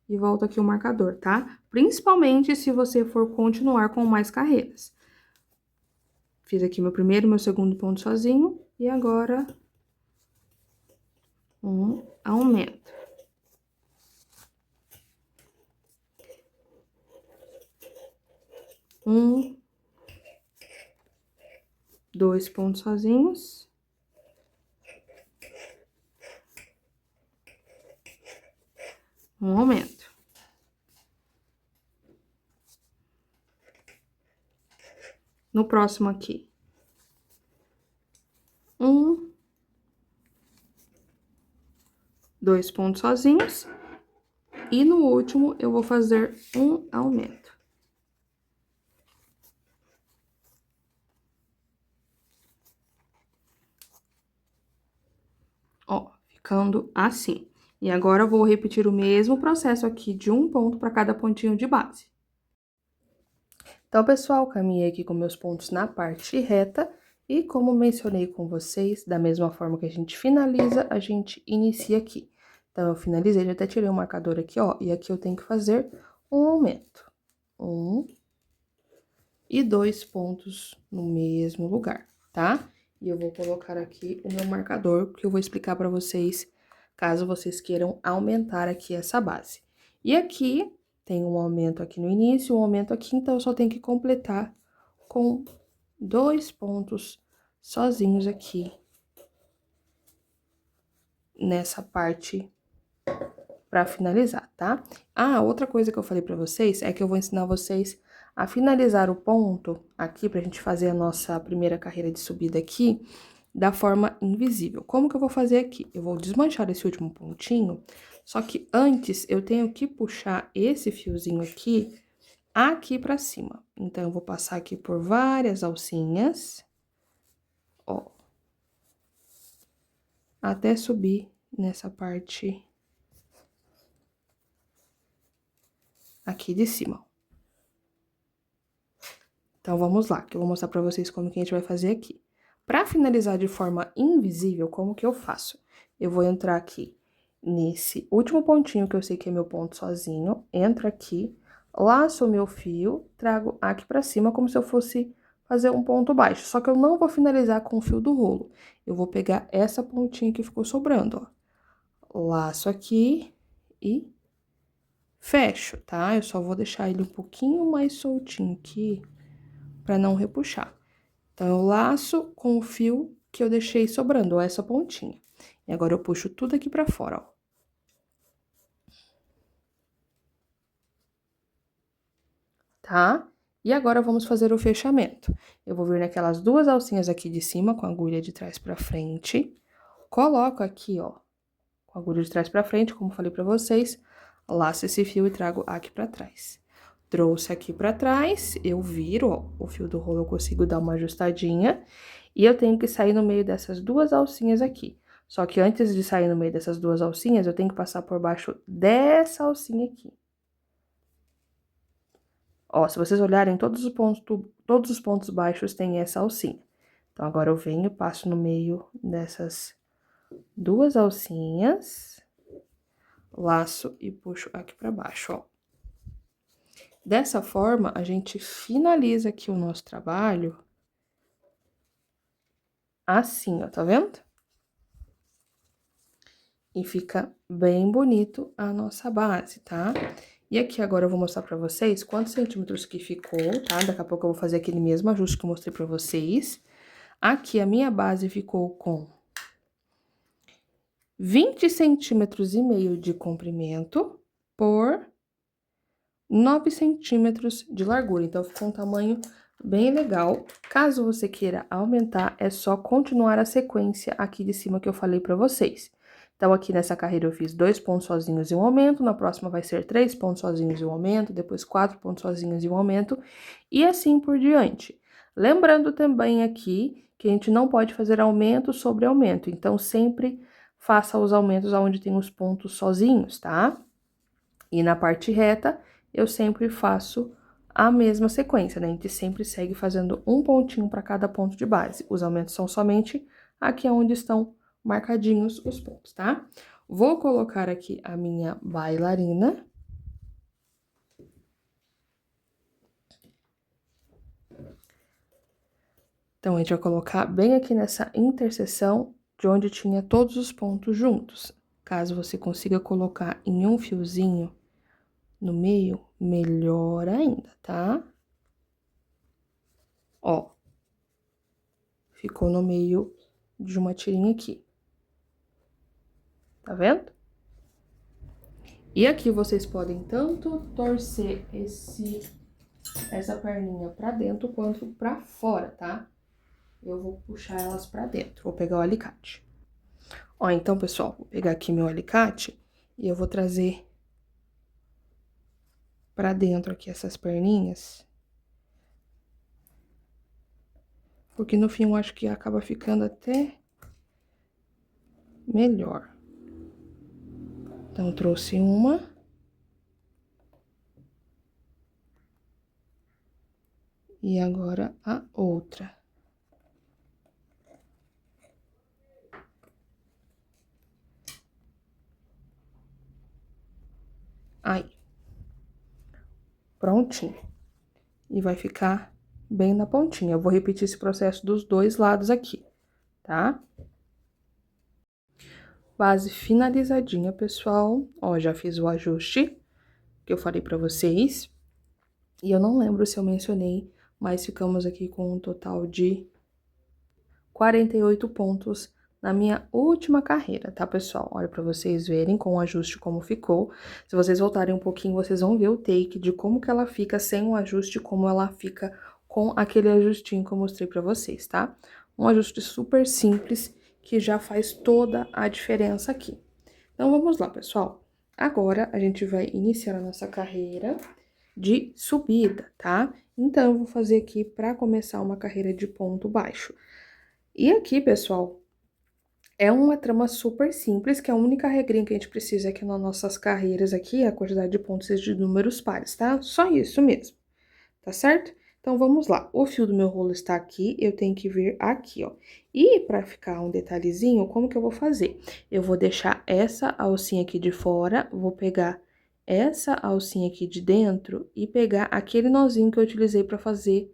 e volto aqui o marcador, tá? Principalmente se você for continuar com mais carreiras. Fiz aqui meu primeiro, meu segundo ponto sozinho e agora um aumento. Um, 2 pontos sozinhos. Um aumento. No próximo aqui, um, 2 pontos sozinhos. E no último, eu vou fazer um aumento. Ó, ficando assim. E agora, eu vou repetir o mesmo processo aqui de um ponto para cada pontinho de base. Então, pessoal, caminhei aqui com meus pontos na parte reta. E como mencionei com vocês, da mesma forma que a gente finaliza, a gente inicia aqui. Então, eu finalizei, já até tirei o marcador aqui, ó. E aqui eu tenho que fazer um aumento. Um e 2 pontos no mesmo lugar, tá? E eu vou colocar aqui o meu marcador, que eu vou explicar pra vocês, caso vocês queiram aumentar aqui essa base. E aqui, tem um aumento aqui no início, um aumento aqui, então eu só tenho que completar com 2 pontos sozinhos aqui, nessa parte pra finalizar, tá? Ah, outra coisa que eu falei pra vocês é que eu vou ensinar vocês a finalizar o ponto aqui, pra gente fazer a nossa primeira carreira de subida aqui, da forma invisível. Como que eu vou fazer aqui? Eu vou desmanchar esse último pontinho, só que antes eu tenho que puxar esse fiozinho aqui pra cima. Então, eu vou passar aqui por várias alcinhas, ó, até subir nessa parte aqui de cima. Então, vamos lá, que eu vou mostrar pra vocês como que a gente vai fazer aqui. Pra finalizar de forma invisível, como que eu faço? Eu vou entrar aqui nesse último pontinho, que eu sei que é meu ponto sozinho, entro aqui, laço o meu fio, trago aqui pra cima, como se eu fosse fazer um ponto baixo. Só que eu não vou finalizar com o fio do rolo. Eu vou pegar essa pontinha que ficou sobrando, ó. Laço aqui e fecho, tá? Eu só vou deixar ele um pouquinho mais soltinho aqui, pra não repuxar. Então, eu laço com o fio que eu deixei sobrando, ó, essa pontinha. E agora eu puxo tudo aqui pra fora, ó. Tá? E agora vamos fazer o fechamento. Eu vou vir naquelas duas alcinhas aqui de cima, com a agulha de trás pra frente. Coloco aqui, ó, com a agulha de trás pra frente, como falei pra vocês. Laço esse fio e trago aqui pra trás. Trouxe aqui pra trás, eu viro, ó, o fio do rolo eu consigo dar uma ajustadinha. E eu tenho que sair no meio dessas duas alcinhas aqui. Só que antes de sair no meio dessas duas alcinhas, eu tenho que passar por baixo dessa alcinha aqui. Ó, se vocês olharem, todos os pontos baixos têm essa alcinha. Então, agora eu venho, passo no meio dessas duas alcinhas, laço e puxo aqui pra baixo, ó. Dessa forma, a gente finaliza aqui o nosso trabalho assim, ó, tá vendo? E fica bem bonito a nossa base, tá? E aqui agora eu vou mostrar pra vocês quantos centímetros que ficou, tá? Daqui a pouco eu vou fazer aquele mesmo ajuste que eu mostrei pra vocês. Aqui a minha base ficou com 20 centímetros e meio de comprimento por 9 centímetros de largura. Então, ficou um tamanho bem legal. Caso você queira aumentar, é só continuar a sequência aqui de cima que eu falei pra vocês. Então, aqui nessa carreira eu fiz 2 pontos sozinhos e um aumento, na próxima vai ser 3 pontos sozinhos e um aumento, depois 4 pontos sozinhos e um aumento, e assim por diante. Lembrando também aqui que a gente não pode fazer aumento sobre aumento, então sempre faça os aumentos onde tem os pontos sozinhos, tá? E na parte reta, eu sempre faço a mesma sequência, né? A gente sempre segue fazendo um pontinho para cada ponto de base. Os aumentos são somente aqui onde estão marcadinhos os pontos, tá? Vou colocar aqui a minha bailarina. Então, a gente vai colocar bem aqui nessa interseção de onde tinha todos os pontos juntos. Caso você consiga colocar em um fiozinho no meio, melhor ainda, tá? Ó, ficou no meio de uma tirinha aqui. Tá vendo? E aqui vocês podem tanto torcer essa perninha pra dentro quanto pra fora, tá? Eu vou puxar elas pra dentro, vou pegar o alicate. Ó, então, pessoal, vou pegar aqui meu alicate e eu vou trazer pra dentro aqui essas perninhas. Porque no fim eu acho que acaba ficando até melhor. Então, eu trouxe uma. E agora a outra. Aí. Prontinho. E vai ficar bem na pontinha. Eu vou repetir esse processo dos dois lados aqui, tá? Base finalizadinha, pessoal. Ó, já fiz o ajuste que eu falei pra vocês. E eu não lembro se eu mencionei, mas ficamos aqui com um total de 48 pontos na minha última carreira, tá, pessoal? Olha pra vocês verem com o ajuste como ficou. Se vocês voltarem um pouquinho, vocês vão ver o take de como que ela fica sem o ajuste, como ela fica com aquele ajustinho que eu mostrei pra vocês, tá? Um ajuste super simples que já faz toda a diferença aqui. Então, vamos lá, pessoal. Agora, a gente vai iniciar a nossa carreira de subida, tá? Então, eu vou fazer aqui para começar uma carreira de ponto baixo. E aqui, pessoal, é uma trama super simples, que a única regrinha que a gente precisa aqui nas nossas carreiras aqui é a quantidade de pontos seja de números pares, tá? Só isso mesmo, tá certo? Então, vamos lá. O fio do meu rolo está aqui, eu tenho que vir aqui, ó. E para ficar um detalhezinho, como que eu vou fazer? Eu vou deixar essa alcinha aqui de fora, vou pegar essa alcinha aqui de dentro e pegar aquele nozinho que eu utilizei para fazer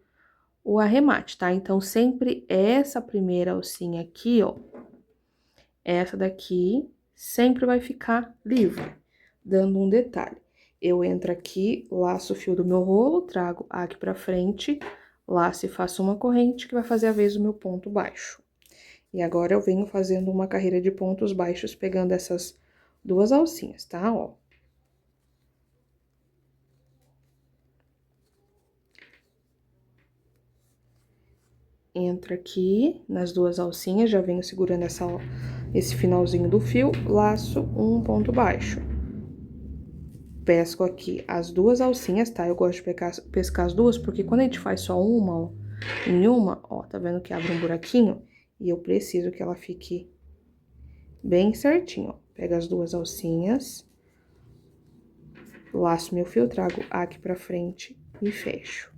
o arremate, tá? Então, sempre essa primeira alcinha aqui, ó, essa daqui sempre vai ficar livre. Dando um detalhe, eu entro aqui, laço o fio do meu rolo, trago aqui pra frente, laço e faço uma corrente que vai fazer a vez do meu ponto baixo. E agora eu venho fazendo uma carreira de pontos baixos pegando essas duas alcinhas, tá? Ó. Entro aqui nas duas alcinhas, já venho segurando esse finalzinho do fio, laço um ponto baixo. Pesco aqui as duas alcinhas, tá? Eu gosto de pescar as duas, porque quando a gente faz só uma, ó, em uma, ó, tá vendo que abre um buraquinho? E eu preciso que ela fique bem certinho, ó. Pego as duas alcinhas, laço meu fio, trago aqui pra frente e fecho.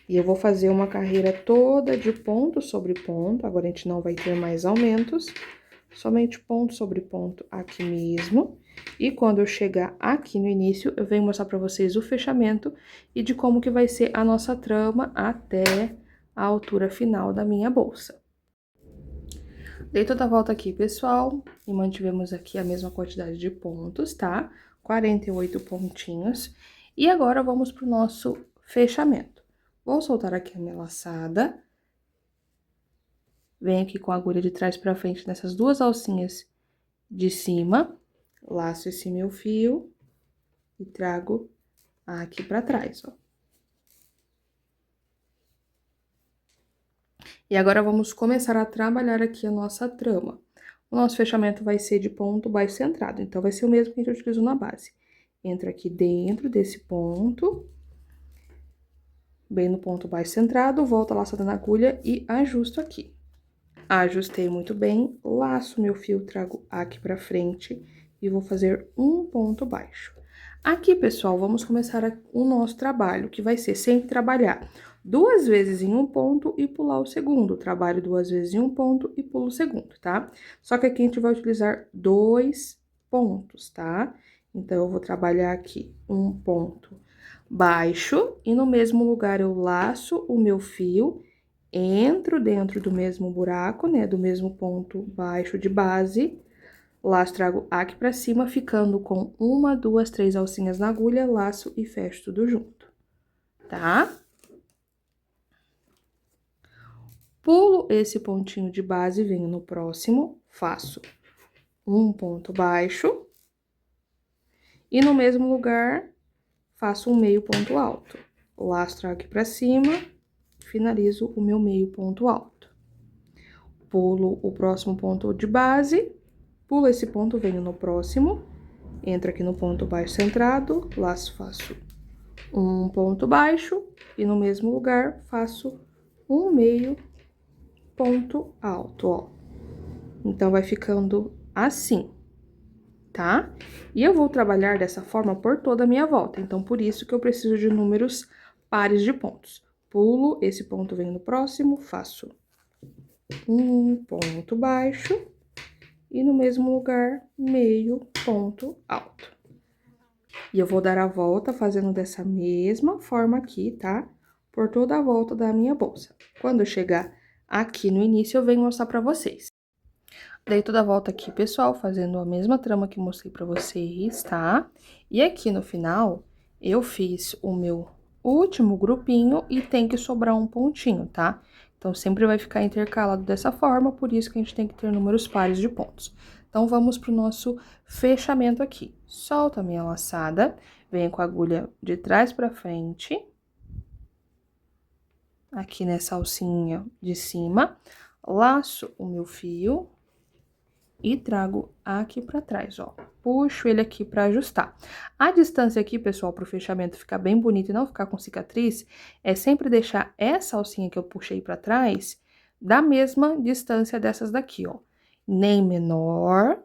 E eu vou fazer uma carreira toda de ponto sobre ponto, agora a gente não vai ter mais aumentos, somente ponto sobre ponto aqui mesmo. E quando eu chegar aqui no início, eu venho mostrar pra vocês o fechamento e de como que vai ser a nossa trama até a altura final da minha bolsa. Dei toda a volta aqui, pessoal, e mantivemos aqui a mesma quantidade de pontos, tá? 48 pontinhos. E agora, vamos pro nosso fechamento. Vou soltar aqui a minha laçada. Venho aqui com a agulha de trás pra frente nessas duas alcinhas de cima. Laço esse meu fio e trago aqui pra trás, ó. E agora, vamos começar a trabalhar aqui a nossa trama. O nosso fechamento vai ser de ponto baixo centrado, então, vai ser o mesmo que a gente utilizou na base. Entro aqui dentro desse ponto, bem no ponto baixo centrado, volto a laçada na agulha e ajusto aqui. Ajustei muito bem, laço meu fio, trago aqui pra frente e vou fazer um ponto baixo. Aqui, pessoal, vamos começar o nosso trabalho, que vai ser sempre trabalhar duas vezes em um ponto e pular o segundo. Trabalho duas vezes em um ponto e pulo o segundo, tá? Só que aqui a gente vai utilizar dois pontos, tá? Então, eu vou trabalhar aqui um ponto baixo e no mesmo lugar eu laço o meu fio, entro dentro do mesmo buraco, né, do mesmo ponto baixo de base, laço, trago aqui pra cima, ficando com uma, duas, três alcinhas na agulha, laço e fecho tudo junto, tá? Pulo esse pontinho de base, venho no próximo, faço um ponto baixo e no mesmo lugar faço um meio ponto alto. Laço, trago aqui pra cima, finalizo o meu meio ponto alto. Pulo o próximo ponto de base, pulo esse ponto, venho no próximo, entro aqui no ponto baixo centrado, laço, faço um ponto baixo e no mesmo lugar faço um meio ponto alto, ó. Então, vai ficando assim, tá? E eu vou trabalhar dessa forma por toda a minha volta, então, por isso que eu preciso de números pares de pontos. Pulo esse ponto, venho no próximo, faço um ponto baixo e no mesmo lugar, meio ponto alto. E eu vou dar a volta fazendo dessa mesma forma aqui, tá? Por toda a volta da minha bolsa. Quando eu chegar aqui no início, eu venho mostrar pra vocês. Dei toda a volta aqui, pessoal, fazendo a mesma trama que mostrei pra vocês, tá? E aqui no final, eu fiz o meu último grupinho e tem que sobrar um pontinho, tá? Então, sempre vai ficar intercalado dessa forma, por isso que a gente tem que ter números pares de pontos. Então, vamos pro nosso fechamento aqui. Solto a minha laçada, venho com a agulha de trás pra frente, aqui nessa alcinha de cima, laço o meu fio e trago aqui pra trás, ó. Puxo ele aqui pra ajustar. A distância aqui, pessoal, pro fechamento ficar bem bonito e não ficar com cicatriz, é sempre deixar essa alcinha que eu puxei pra trás da mesma distância dessas daqui, ó. Nem menor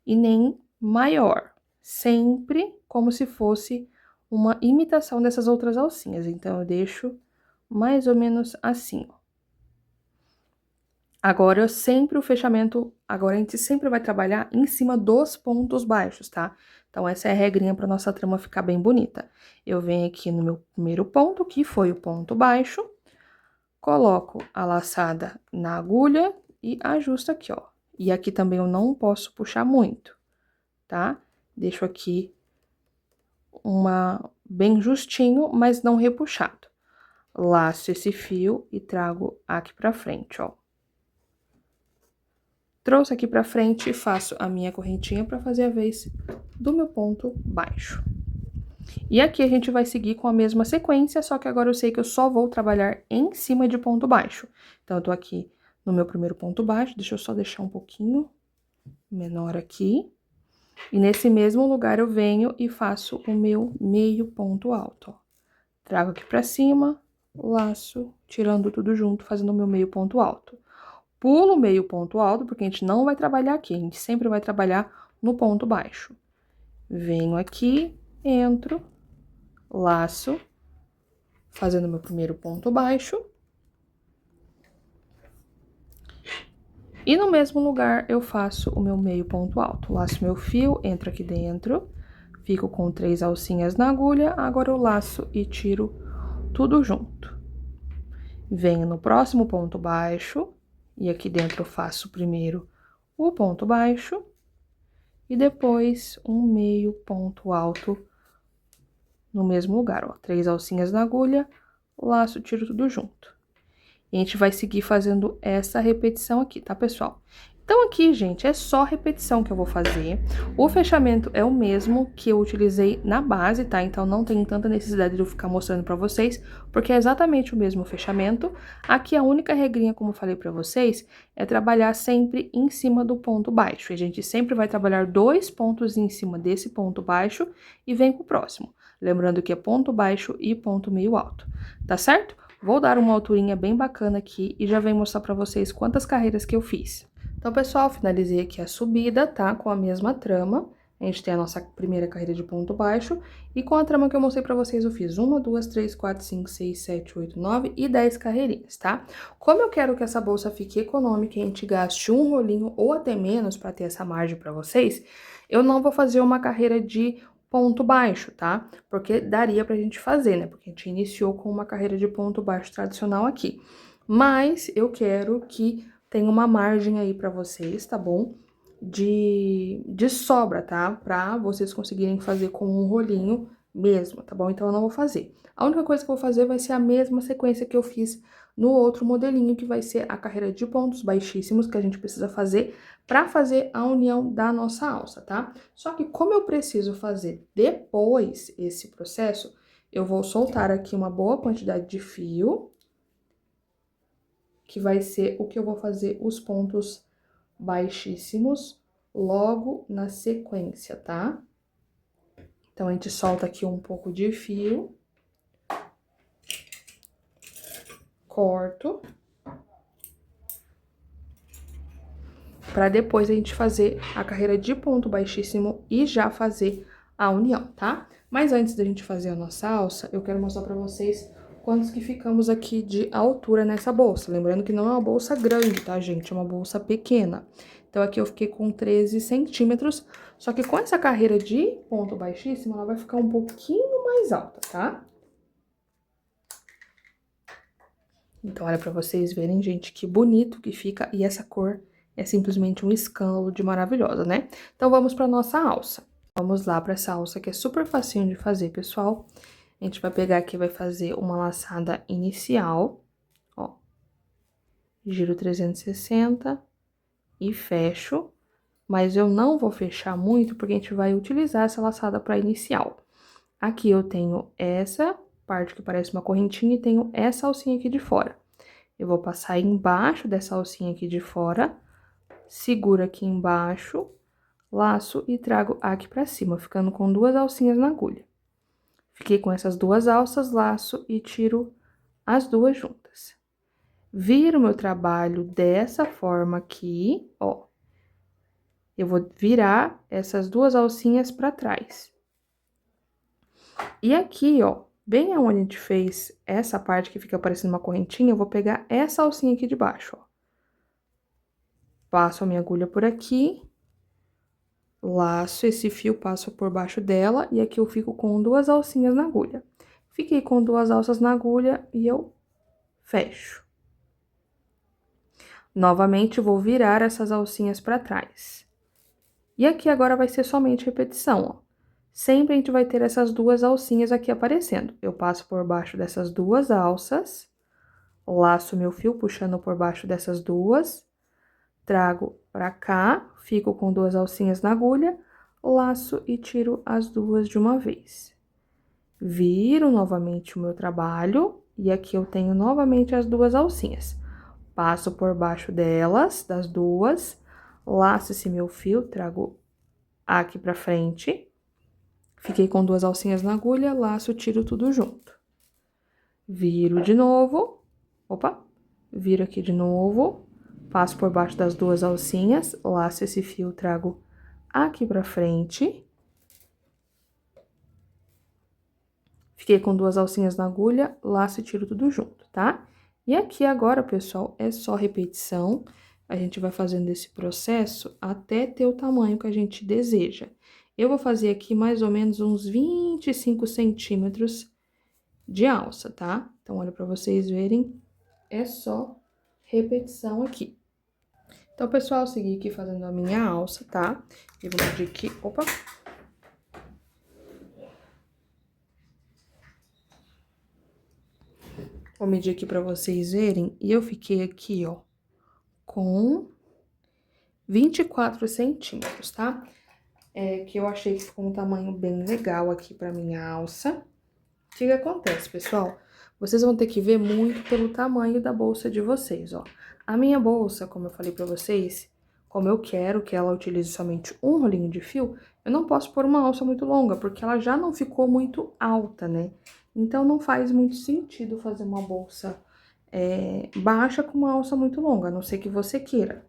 e nem maior. Sempre como se fosse uma imitação dessas outras alcinhas. Então, eu deixo mais ou menos assim, ó. Agora, o fechamento, agora a gente sempre vai trabalhar em cima dos pontos baixos, tá? Então, essa é a regrinha para nossa trama ficar bem bonita. Eu venho aqui no meu primeiro ponto, que foi o ponto baixo, coloco a laçada na agulha e ajusto aqui, ó. E aqui também eu não posso puxar muito, tá? Deixo aqui bem justinho, mas não repuxado. Laço esse fio e trago aqui pra frente, ó. Trouxe aqui pra frente e faço a minha correntinha pra fazer a vez do meu ponto baixo. E aqui a gente vai seguir com a mesma sequência, só que agora eu sei que eu só vou trabalhar em cima de ponto baixo. Então, eu tô aqui no meu primeiro ponto baixo, deixa eu só deixar um pouquinho menor aqui. E nesse mesmo lugar eu venho e faço o meu meio ponto alto, ó. Trago aqui pra cima, laço, tirando tudo junto, fazendo o meu meio ponto alto. Pulo meio ponto alto, porque a gente não vai trabalhar aqui, a gente sempre vai trabalhar no ponto baixo. Venho aqui, entro, laço, fazendo meu primeiro ponto baixo. E no mesmo lugar eu faço o meu meio ponto alto. Laço meu fio, entro aqui dentro, fico com 3 alcinhas na agulha, agora eu laço e tiro tudo junto. Venho no próximo ponto baixo, e aqui dentro eu faço primeiro o ponto baixo, e depois um meio ponto alto no mesmo lugar, ó. 3 alcinhas na agulha, laço, tiro tudo junto. E a gente vai seguir fazendo essa repetição aqui, tá, pessoal? Então, aqui, gente, é só repetição que eu vou fazer. O fechamento é o mesmo que eu utilizei na base, tá? Então, não tem tanta necessidade de eu ficar mostrando pra vocês, porque é exatamente o mesmo fechamento. Aqui, a única regrinha, como eu falei pra vocês, é trabalhar sempre em cima do ponto baixo. A gente sempre vai trabalhar 2 pontos em cima desse ponto baixo e vem pro próximo. Lembrando que é ponto baixo e ponto meio alto, tá certo? Vou dar uma alturinha bem bacana aqui e já venho mostrar pra vocês quantas carreiras que eu fiz. Então, pessoal, finalizei aqui a subida, tá? Com a mesma trama. A gente tem a nossa primeira carreira de ponto baixo. E com a trama que eu mostrei pra vocês, eu fiz 1, 2, 3, 4, 5, 6, 7, 8, 9 e 10 carreirinhas, tá? Como eu quero que essa bolsa fique econômica e a gente gaste um rolinho ou até menos pra ter essa margem pra vocês, eu não vou fazer uma carreira de ponto baixo, tá? Porque daria pra gente fazer, né? Porque a gente iniciou com uma carreira de ponto baixo tradicional aqui. Mas eu quero que tenha uma margem aí pra vocês, tá bom? De sobra, tá? Pra vocês conseguirem fazer com um rolinho mesmo, tá bom? Então, eu não vou fazer. A única coisa que eu vou fazer vai ser a mesma sequência que eu fiz no outro modelinho, que vai ser a carreira de pontos baixíssimos que a gente precisa fazer para fazer a união da nossa alça, tá? Só que como eu preciso fazer depois esse processo, eu vou soltar aqui uma boa quantidade de fio, que vai ser o que eu vou fazer os pontos baixíssimos logo na sequência, tá? Então, a gente solta aqui um pouco de fio, corto, para depois a gente fazer a carreira de ponto baixíssimo e já fazer a união, tá? Mas antes da gente fazer a nossa alça, eu quero mostrar pra vocês quantos que ficamos aqui de altura nessa bolsa. Lembrando que não é uma bolsa grande, tá, gente? É uma bolsa pequena. Então, aqui eu fiquei com 13 centímetros, só que com essa carreira de ponto baixíssimo, ela vai ficar um pouquinho mais alta, tá? Então, olha pra vocês verem, gente, que bonito que fica. E essa cor é simplesmente um escândalo de maravilhosa, né? Então, vamos pra nossa alça. Vamos lá pra essa alça que é super facinho de fazer, pessoal. A gente vai pegar aqui e vai fazer uma laçada inicial, ó. giro 360 e fecho, mas eu não vou fechar muito porque a gente vai utilizar essa laçada para inicial. Aqui eu tenho essa parte que parece uma correntinha e tenho essa alcinha aqui de fora. Eu vou passar embaixo dessa alcinha aqui de fora, seguro aqui embaixo, laço e trago aqui pra cima, ficando com 2 alcinhas na agulha. Fiquei com essas 2 alças, laço e tiro as 2 juntas. Viro meu trabalho dessa forma aqui, ó. Eu vou virar essas 2 alcinhas pra trás. E aqui, ó, bem aonde a gente fez essa parte que fica parecendo uma correntinha, eu vou pegar essa alcinha aqui de baixo, ó. Passo a minha agulha por aqui, laço esse fio, passo por baixo dela, e aqui eu fico com 2 alcinhas na agulha. Fiquei com 2 alças na agulha e eu fecho. Novamente, vou virar essas alcinhas pra trás. E aqui agora vai ser somente repetição, ó. Sempre a gente vai ter essas 2 alcinhas aqui aparecendo. Eu passo por baixo dessas 2 alças, laço meu fio puxando por baixo dessas 2, trago pra cá, fico com 2 alcinhas na agulha, laço e tiro as 2 de uma vez. Viro novamente o meu trabalho, e aqui eu tenho novamente as 2 alcinhas. Passo por baixo delas, das 2, laço esse meu fio, trago aqui pra frente. Fiquei com 2 alcinhas na agulha, laço, tiro tudo junto. Viro de novo, opa, viro aqui de novo, passo por baixo das 2 alcinhas, laço esse fio, trago aqui pra frente. Fiquei com 2 alcinhas na agulha, laço e tiro tudo junto, tá? E aqui agora, pessoal, é só repetição. A gente vai fazendo esse processo até ter o tamanho que a gente deseja. Eu vou fazer aqui mais ou menos uns 25 centímetros de alça, tá? Então, olha pra vocês verem, é só repetição aqui. Então, pessoal, eu segui aqui fazendo a minha alça, tá? Eu vou medir aqui, opa. Vou medir aqui pra vocês verem, e eu fiquei aqui, ó, com 24 centímetros, tá? Que eu achei que ficou um tamanho bem legal aqui pra minha alça. O que acontece, pessoal? Vocês vão ter que ver muito pelo tamanho da bolsa de vocês, ó. A minha bolsa, como eu falei pra vocês, como eu quero que ela utilize somente um rolinho de fio, eu não posso pôr uma alça muito longa, porque ela já não ficou muito alta, né? Então, não faz muito sentido fazer uma bolsa baixa com uma alça muito longa, a não ser que você queira.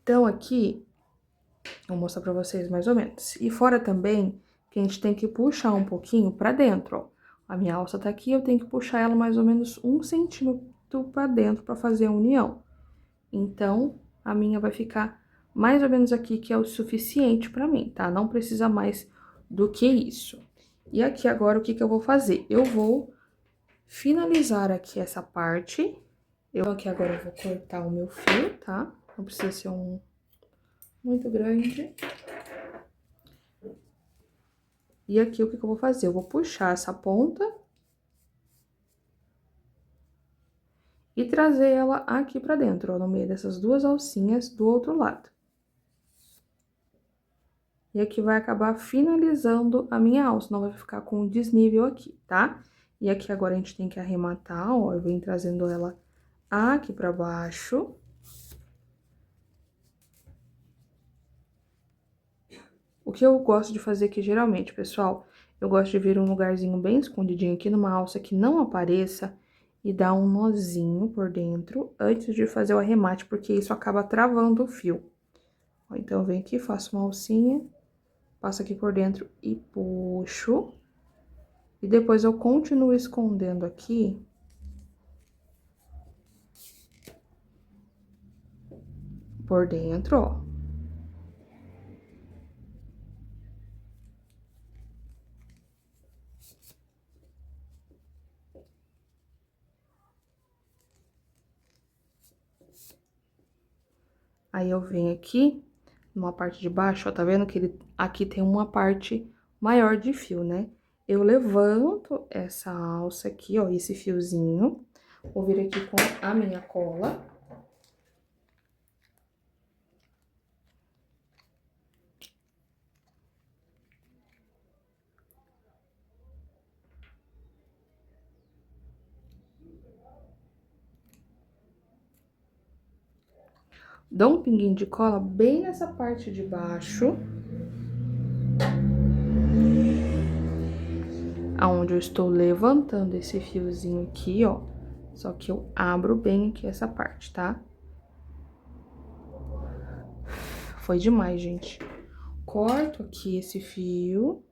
Então, aqui, vou mostrar pra vocês mais ou menos. E fora também, que a gente tem que puxar um pouquinho pra dentro, ó. A minha alça tá aqui, eu tenho que puxar ela mais ou menos 1 centímetro pra dentro pra fazer a união. Então, a minha vai ficar mais ou menos aqui, que é o suficiente pra mim, tá? Não precisa mais do que isso. E aqui agora, o que que eu vou fazer? Eu vou finalizar aqui essa parte. Aqui agora eu vou cortar o meu fio, tá? Não precisa ser muito grande. E aqui, o que que eu vou fazer? Eu vou puxar essa ponta e trazer ela aqui pra dentro, ó, no meio dessas 2 alcinhas do outro lado. E aqui vai acabar finalizando a minha alça, não vai ficar com desnível aqui, tá? E aqui agora a gente tem que arrematar, ó, eu venho trazendo ela aqui pra baixo. O que eu gosto de fazer aqui, geralmente, pessoal, eu gosto de vir um lugarzinho bem escondidinho aqui numa alça que não apareça e dar um nozinho por dentro antes de fazer o arremate, porque isso acaba travando o fio. Ó, então, eu venho aqui, faço uma alcinha, passo aqui por dentro e puxo. E depois eu continuo escondendo aqui por dentro, ó. Aí, eu venho aqui, numa parte de baixo, ó, tá vendo que aqui tem uma parte maior de fio, né? Eu levanto essa alça aqui, ó, esse fiozinho, vou vir aqui com a minha cola Dou um pinguinho de cola bem nessa parte de baixo, aonde eu estou levantando esse fiozinho aqui, ó. Só que eu abro bem aqui essa parte, tá? Foi demais, gente. Corto aqui esse fio.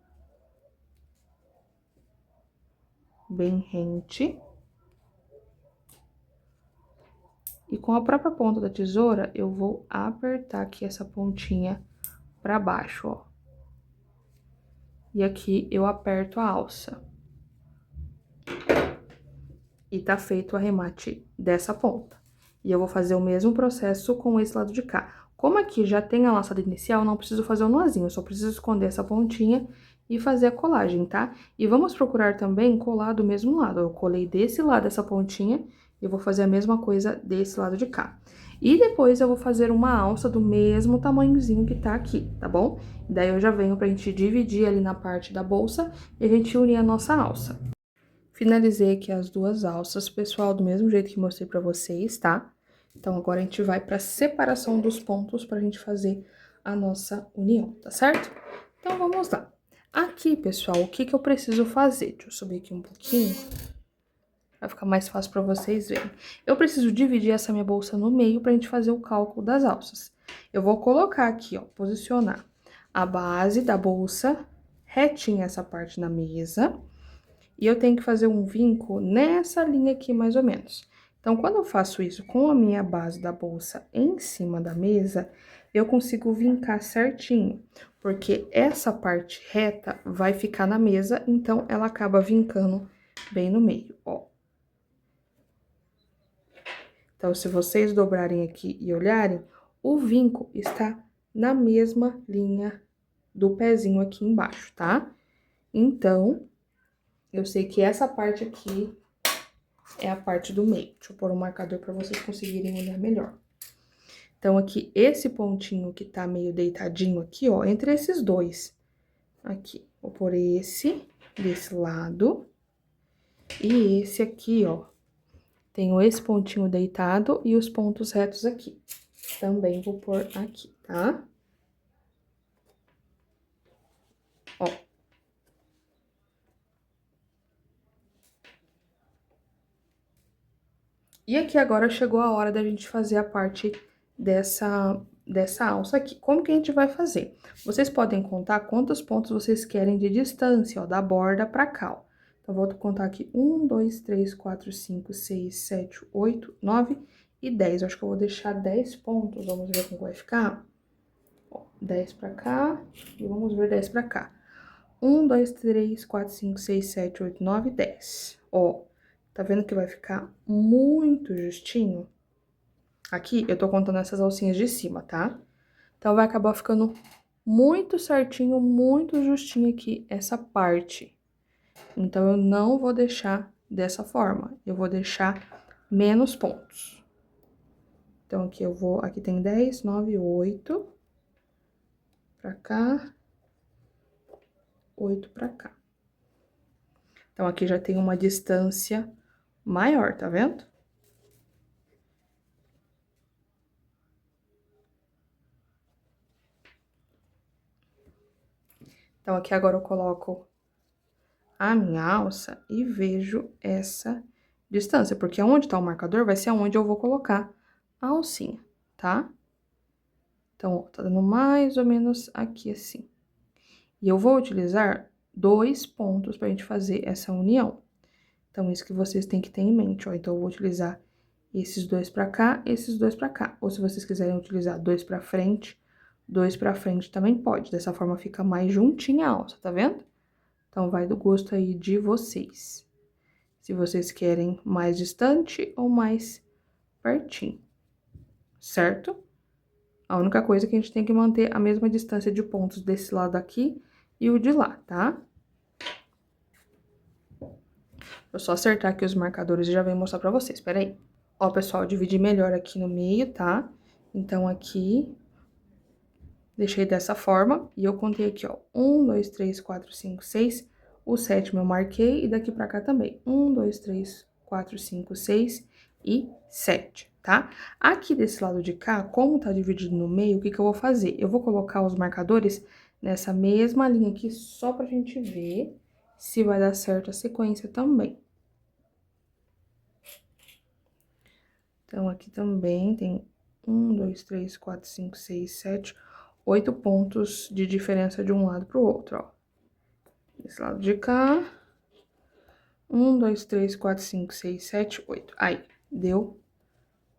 Bem rente. E com a própria ponta da tesoura, eu vou apertar aqui essa pontinha pra baixo, ó. E aqui eu aperto a alça. E tá feito o arremate dessa ponta. E eu vou fazer o mesmo processo com esse lado de cá. Como aqui já tem a laçada inicial, não preciso fazer o nozinho, eu só preciso esconder essa pontinha e fazer a colagem, tá? E vamos procurar também colar do mesmo lado. Eu colei desse lado essa pontinha e eu vou fazer a mesma coisa desse lado de cá. E depois eu vou fazer uma alça do mesmo tamanhozinho que tá aqui, tá bom? Daí eu já venho pra gente dividir ali na parte da bolsa e a gente unir a nossa alça. Finalizei aqui as duas alças, pessoal, do mesmo jeito que mostrei pra vocês, tá? Então, agora a gente vai pra separação dos pontos pra gente fazer a nossa união, tá certo? Então, vamos lá. Aqui, pessoal, o que que eu preciso fazer? Deixa eu subir aqui um pouquinho, vai ficar mais fácil pra vocês verem. Eu preciso dividir essa minha bolsa no meio pra gente fazer o cálculo das alças. Eu vou colocar aqui, ó, posicionar a base da bolsa retinha essa parte na mesa. E eu tenho que fazer um vinco nessa linha aqui, mais ou menos. Então, quando eu faço isso com a minha base da bolsa em cima da mesa, eu consigo vincar certinho, porque essa parte reta vai ficar na mesa, então ela acaba vincando bem no meio, ó. Então, se vocês dobrarem aqui e olharem, o vinco está na mesma linha do pezinho aqui embaixo, tá? Então, eu sei que essa parte aqui é a parte do meio. Deixa eu pôr um marcador para vocês conseguirem olhar melhor. Então, aqui, esse pontinho que tá meio deitadinho aqui, ó, entre esses dois. Aqui, vou pôr esse desse lado. E esse aqui, ó. Tenho esse pontinho deitado e os pontos retos aqui. Também vou pôr aqui, tá? Ó. E aqui agora chegou a hora da gente fazer a parte dessa alça aqui. Como que a gente vai fazer? Vocês podem contar quantos pontos vocês querem de distância, ó, da borda pra cá, ó. Então, vou contar aqui 1, 2, 3, 4, 5, 6, 7, 8, 9 e 10. Eu acho que eu vou deixar 10 pontos, vamos ver como vai ficar. Ó, 10 pra cá e vamos ver 10 pra cá. 1, 2, 3, 4, 5, 6, 7, 8, 9, 10. Ó, tá vendo que vai ficar muito justinho? Aqui, eu tô contando essas alcinhas de cima, tá? Então, vai acabar ficando muito certinho, muito justinho aqui essa parte. Então, eu não vou deixar dessa forma. Eu vou deixar menos pontos. Então, aqui eu vou... Aqui tem 10, 9, 8. Pra cá. 8 pra cá. Então, aqui já tem uma distância maior, tá vendo? Então, aqui agora eu coloco a minha alça e vejo essa distância, porque onde tá o marcador vai ser onde eu vou colocar a alcinha, tá? Então, ó, tá dando mais ou menos aqui assim. E eu vou utilizar 2 pontos pra gente fazer essa união. Então, isso que vocês têm que ter em mente, ó. Então, eu vou utilizar esses 2 pra cá, esses 2 pra cá. Ou se vocês quiserem utilizar 2 pra frente, 2 pra frente também pode. Dessa forma, fica mais juntinha a alça, tá vendo? Então, vai do gosto aí de vocês. Se vocês querem mais distante ou mais pertinho, certo? A única coisa é que a gente tem que manter a mesma distância de pontos desse lado aqui e o de lá, tá? Vou só acertar aqui os marcadores e já venho mostrar pra vocês, peraí. Ó, pessoal, eu dividi melhor aqui no meio, tá? Então, aqui, deixei dessa forma e eu contei aqui, ó, 1, 2, 3, 4, 5, 6... O sétimo eu marquei e daqui pra cá também. 1, 2, 3, 4, 5, 6. 7, tá? Aqui desse lado de cá, como tá dividido no meio, o que que eu vou fazer? Eu vou colocar os marcadores nessa mesma linha aqui, só pra gente ver se vai dar certo a sequência também. Então, aqui também tem 1, 2, 3, 4, 5, 6, 7, 8 pontos de diferença de um lado pro outro, ó. Desse lado de cá. 1, 2, 3, 4, 5, 6, 7, 8. Aí, deu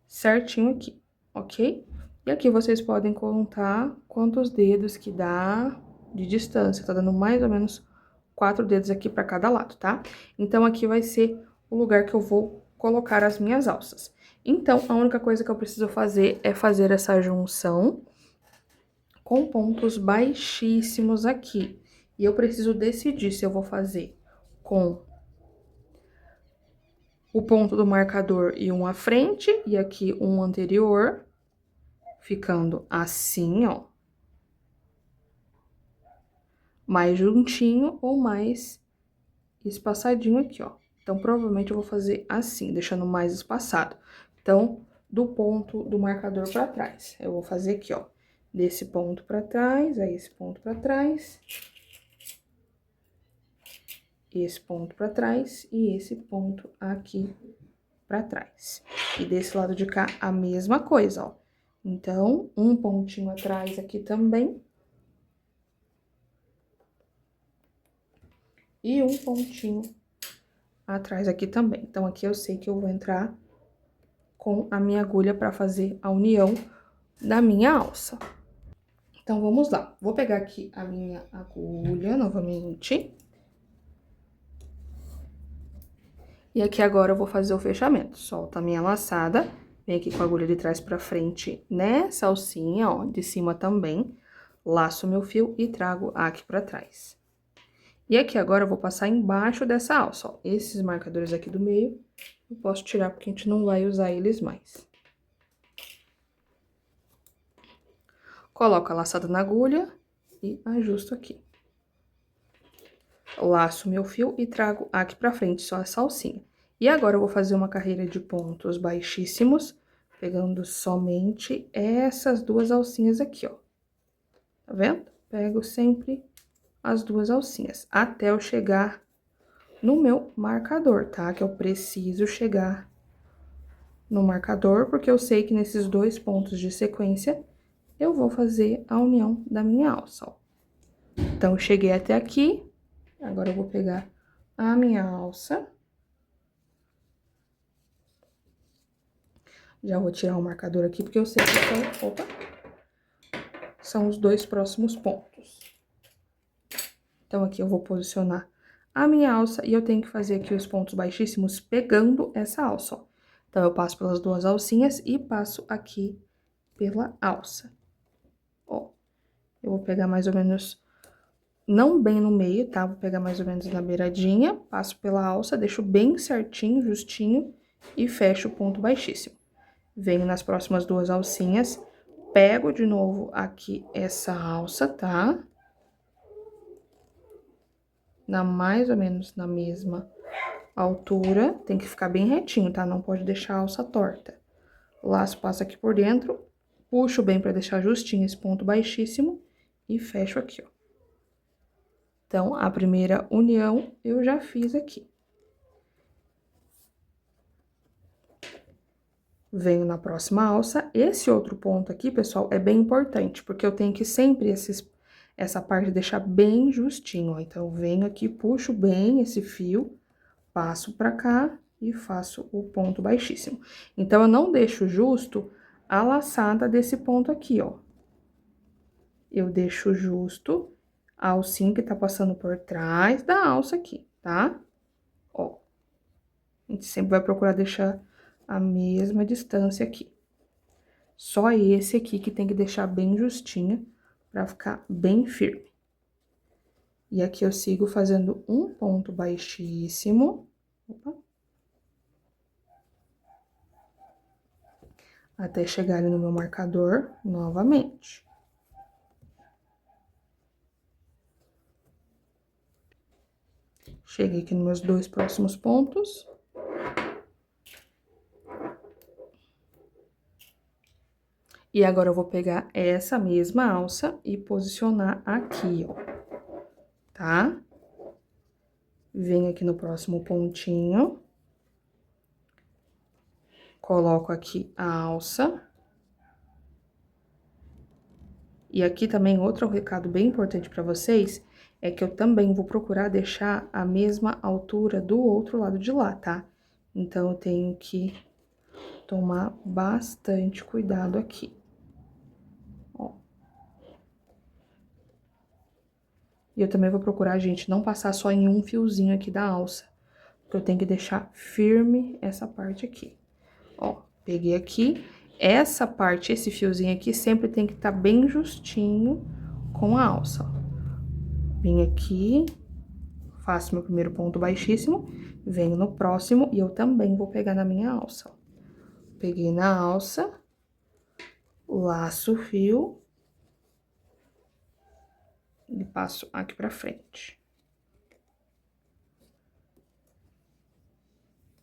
certinho aqui, ok? E aqui vocês podem contar quantos dedos que dá de distância. Tá dando mais ou menos 4 dedos aqui pra cada lado, tá? Então, aqui vai ser o lugar que eu vou colocar as minhas alças. Então, a única coisa que eu preciso fazer é fazer essa junção com pontos baixíssimos aqui. E eu preciso decidir se eu vou fazer com o ponto do marcador e um à frente, e aqui um anterior, ficando assim, ó. Mais juntinho ou mais espaçadinho aqui, ó. Então, provavelmente eu vou fazer assim, deixando mais espaçado. Então, do ponto do marcador pra trás. Eu vou fazer aqui, ó. Desse ponto pra trás, aí esse ponto pra trás. Esse ponto pra trás e esse ponto aqui pra trás. E desse lado de cá, a mesma coisa, ó. Então, um pontinho atrás aqui também. E um pontinho atrás aqui também. Então, aqui eu sei que eu vou entrar com a minha agulha pra fazer a união da minha alça. Então, vamos lá. Vou pegar aqui a minha agulha novamente. E aqui agora eu vou fazer o fechamento. Solta a minha laçada, vem aqui com a agulha de trás pra frente nessa alcinha, ó, de cima também. Laço meu fio e trago aqui pra trás. E aqui agora eu vou passar embaixo dessa alça, ó. Esses marcadores aqui do meio, eu posso tirar porque a gente não vai usar eles mais. Coloco a laçada na agulha e ajusto aqui. Laço meu fio e trago aqui pra frente só essa alcinha. E agora eu vou fazer uma carreira de pontos baixíssimos, pegando somente essas duas alcinhas aqui, ó. Tá vendo? Pego sempre as duas alcinhas, até eu chegar no meu marcador, tá? Que eu preciso chegar no marcador, porque eu sei que nesses dois pontos de sequência, eu vou fazer a união da minha alça, ó. Então, eu cheguei até aqui, agora eu vou pegar a minha alça. Já vou tirar o marcador aqui, porque eu sei que são, opa, são os dois próximos pontos. Então, aqui eu vou posicionar a minha alça e eu tenho que fazer aqui os pontos baixíssimos pegando essa alça, ó. Então, eu passo pelas duas alcinhas e passo aqui pela alça. Ó, eu vou pegar mais ou menos, não bem no meio, tá? Vou pegar mais ou menos na beiradinha, passo pela alça, deixo bem certinho, justinho e fecho o ponto baixíssimo. Venho nas próximas duas alcinhas, pego de novo aqui essa alça, tá? Mais ou menos na mesma altura, tem que ficar bem retinho, tá? Não pode deixar a alça torta. Laço, passo aqui por dentro, puxo bem pra deixar justinho esse ponto baixíssimo e fecho aqui, ó. Então, a primeira união eu já fiz aqui. Venho na próxima alça. Esse outro ponto aqui, pessoal, é bem importante, porque eu tenho que sempre essa parte deixar bem justinho, ó. Então, eu venho aqui, puxo bem esse fio, passo pra cá e faço o ponto baixíssimo. Então, eu não deixo justo a laçada desse ponto aqui, ó. Eu deixo justo a alcinha que tá passando por trás da alça aqui, tá? Ó, a gente sempre vai procurar deixar a mesma distância aqui. Só esse aqui que tem que deixar bem justinho pra ficar bem firme. E aqui eu sigo fazendo um ponto baixíssimo. Opa. Até chegar ali no meu marcador novamente. Cheguei aqui nos meus dois próximos pontos. E agora eu vou pegar essa mesma alça e posicionar aqui, ó, tá? Venho aqui no próximo pontinho. Coloco aqui a alça. E aqui também outro recado bem importante para vocês é que eu também vou procurar deixar a mesma altura do outro lado de lá, tá? Então, eu tenho que tomar bastante cuidado aqui. Ó. E eu também vou procurar, gente, não passar só em um fiozinho aqui da alça. Porque eu tenho que deixar firme essa parte aqui. Ó, peguei aqui. Essa parte, esse fiozinho aqui, sempre tem que estar bem justinho com a alça, ó. Vim aqui, faço meu primeiro ponto baixíssimo, venho no próximo e eu também vou pegar na minha alça, ó. Peguei na alça, laço o fio e passo aqui pra frente.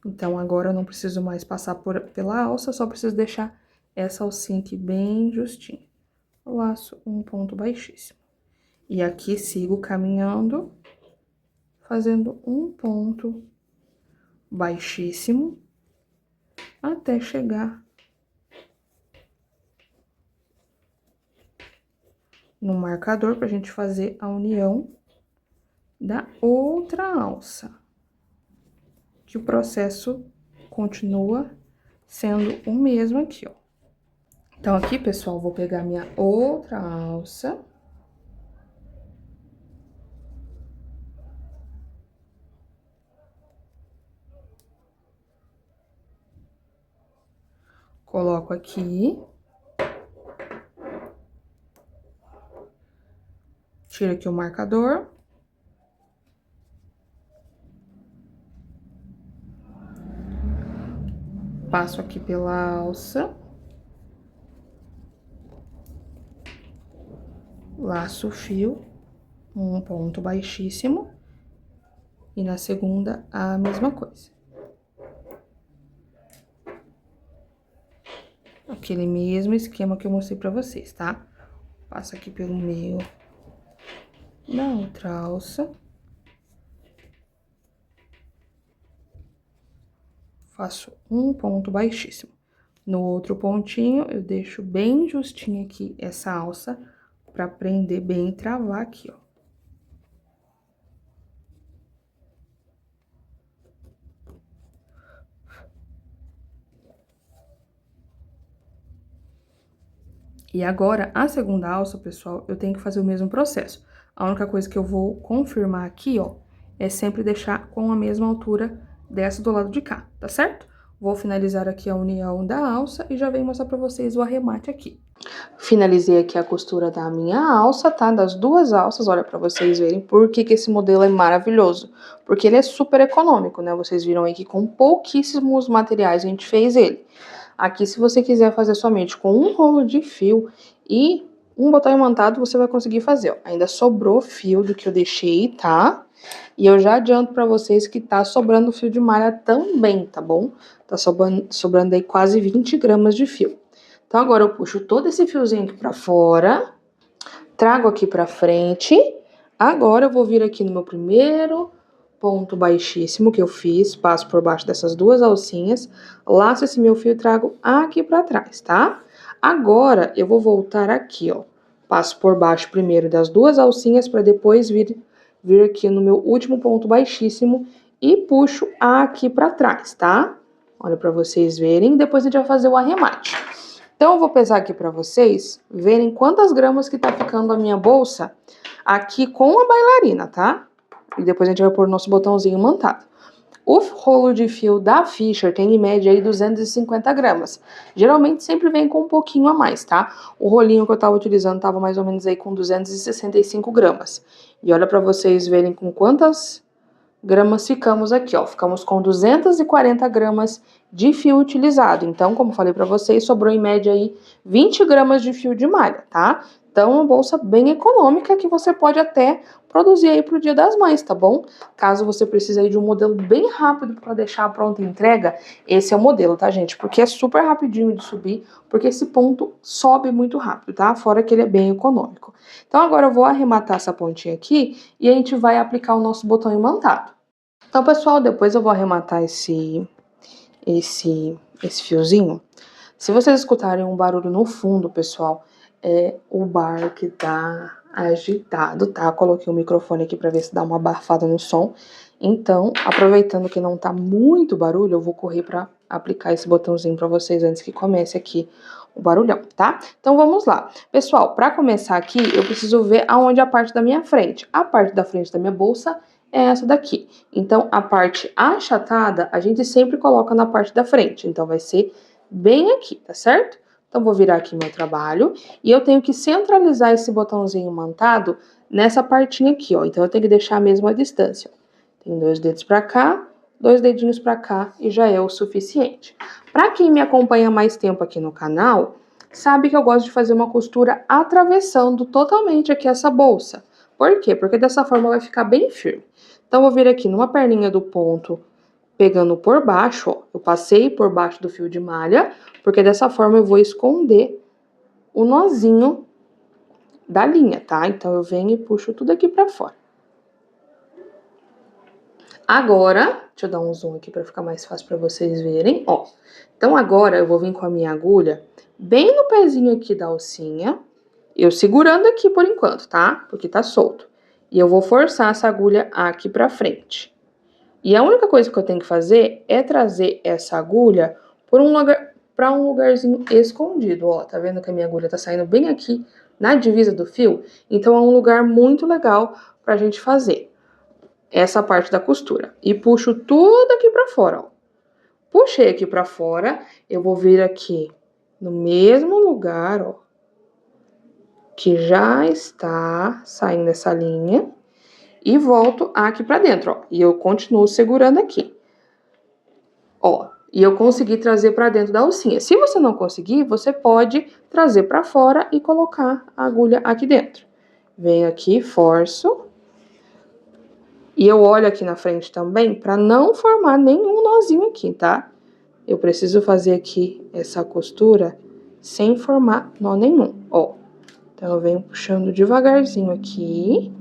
Então, agora eu não preciso mais passar pela alça, só preciso deixar essa alcinha aqui bem justinha. Laço um ponto baixíssimo. E aqui sigo caminhando, fazendo um ponto baixíssimo, até chegar no marcador pra gente fazer a união da outra alça. Que o processo continua sendo o mesmo aqui, ó. Então, aqui, pessoal, vou pegar minha outra alça. Coloco aqui. Tiro aqui o marcador. Passo aqui pela alça. Laço o fio, um ponto baixíssimo. E na segunda, a mesma coisa. Aquele mesmo esquema que eu mostrei pra vocês, tá? Passo aqui pelo meio da outra alça. Faço um ponto baixíssimo. No outro pontinho, eu deixo bem justinho aqui essa alça pra prender bem e travar aqui, ó. E agora, a segunda alça, pessoal, eu tenho que fazer o mesmo processo. A única coisa que eu vou confirmar aqui, ó, é sempre deixar com a mesma altura dessa do lado de cá, tá certo? Vou finalizar aqui a união da alça e já venho mostrar pra vocês o arremate aqui. Finalizei aqui a costura da minha alça, tá? Das duas alças, olha pra vocês verem por que esse modelo é maravilhoso. Porque ele é super econômico, né? Vocês viram aí que com pouquíssimos materiais a gente fez ele. Aqui, se você quiser fazer somente com um rolo de fio e um botão imantado, você vai conseguir fazer, ó. Ainda sobrou fio do que eu deixei, tá? E eu já adianto pra vocês que tá sobrando fio de malha também, tá bom? Tá sobrando aí quase 20 gramas de fio. Então, agora eu puxo todo esse fiozinho aqui pra fora, trago aqui pra frente. Agora eu vou vir aqui no meu primeiro ponto baixíssimo que eu fiz, passo por baixo dessas duas alcinhas, laço esse meu fio e trago aqui pra trás, tá? Agora, eu vou voltar aqui, ó. Passo por baixo primeiro das duas alcinhas pra depois vir aqui no meu último ponto baixíssimo e puxo aqui pra trás, tá? Olha pra vocês verem, depois a gente vai fazer o arremate. Então, eu vou pesar aqui pra vocês verem quantas gramas que tá ficando a minha bolsa aqui com a bailarina, tá? E depois a gente vai pôr o nosso botãozinho imantado. O rolo de fio da Fisher tem em média aí 250 gramas. Geralmente sempre vem com um pouquinho a mais, tá? O rolinho que eu tava utilizando tava mais ou menos aí com 265 gramas. E olha pra vocês verem com quantas gramas ficamos aqui, ó. Ficamos com 240 gramas de fio utilizado. Então, como falei pra vocês, sobrou em média aí 20 gramas de fio de malha, tá? Então, uma bolsa bem econômica que você pode até produzir aí pro Dia das Mães, tá bom? Caso você precise aí de um modelo bem rápido para deixar a pronta entrega, esse é o modelo, tá, gente? Porque é super rapidinho de subir, porque esse ponto sobe muito rápido, tá? Fora que ele é bem econômico. Então, agora eu vou arrematar essa pontinha aqui e a gente vai aplicar o nosso botão imantado. Então, pessoal, depois eu vou arrematar esse fiozinho. Se vocês escutarem um barulho no fundo, pessoal, é o bar que tá agitado, tá? Coloquei o microfone aqui pra ver se dá uma abafada no som. Então, aproveitando que não tá muito barulho, eu vou correr pra aplicar esse botãozinho pra vocês antes que comece aqui o barulhão, tá? Então, vamos lá. Pessoal, pra começar aqui, eu preciso ver aonde é a parte da minha frente. A parte da frente da minha bolsa é essa daqui. Então, a parte achatada, a gente sempre coloca na parte da frente. Então, vai ser bem aqui, tá certo? Então, vou virar aqui meu trabalho e eu tenho que centralizar esse botãozinho imantado nessa partinha aqui, ó. Então, eu tenho que deixar a mesma distância. Tem 2 dedos pra cá, 2 dedinhos pra cá e já é o suficiente. Pra quem me acompanha mais tempo aqui no canal, sabe que eu gosto de fazer uma costura atravessando totalmente aqui essa bolsa. Por quê? Porque dessa forma vai ficar bem firme. Então, vou vir aqui numa perninha do ponto, pegando por baixo, ó. Eu passei por baixo do fio de malha, porque dessa forma eu vou esconder o nozinho da linha, tá? Então, eu venho e puxo tudo aqui pra fora. Agora, deixa eu dar um zoom aqui pra ficar mais fácil pra vocês verem, ó. Então, agora eu vou vir com a minha agulha bem no pezinho aqui da alcinha, eu segurando aqui por enquanto, tá? Porque tá solto. E eu vou forçar essa agulha aqui pra frente. E a única coisa que eu tenho que fazer é trazer essa agulha para um lugarzinho escondido, ó. Tá vendo que a minha agulha tá saindo bem aqui na divisa do fio? Então, é um lugar muito legal pra gente fazer essa parte da costura. E puxo tudo aqui pra fora, ó. Puxei aqui pra fora, eu vou vir aqui no mesmo lugar, ó, que já está saindo essa linha. E volto aqui pra dentro, ó. E eu continuo segurando aqui. Ó, e eu consegui trazer pra dentro da alcinha. Se você não conseguir, você pode trazer pra fora e colocar a agulha aqui dentro. Venho aqui, forço. E eu olho aqui na frente também pra não formar nenhum nozinho aqui, tá? Eu preciso fazer aqui essa costura sem formar nó nenhum, ó. Então, eu venho puxando devagarzinho aqui.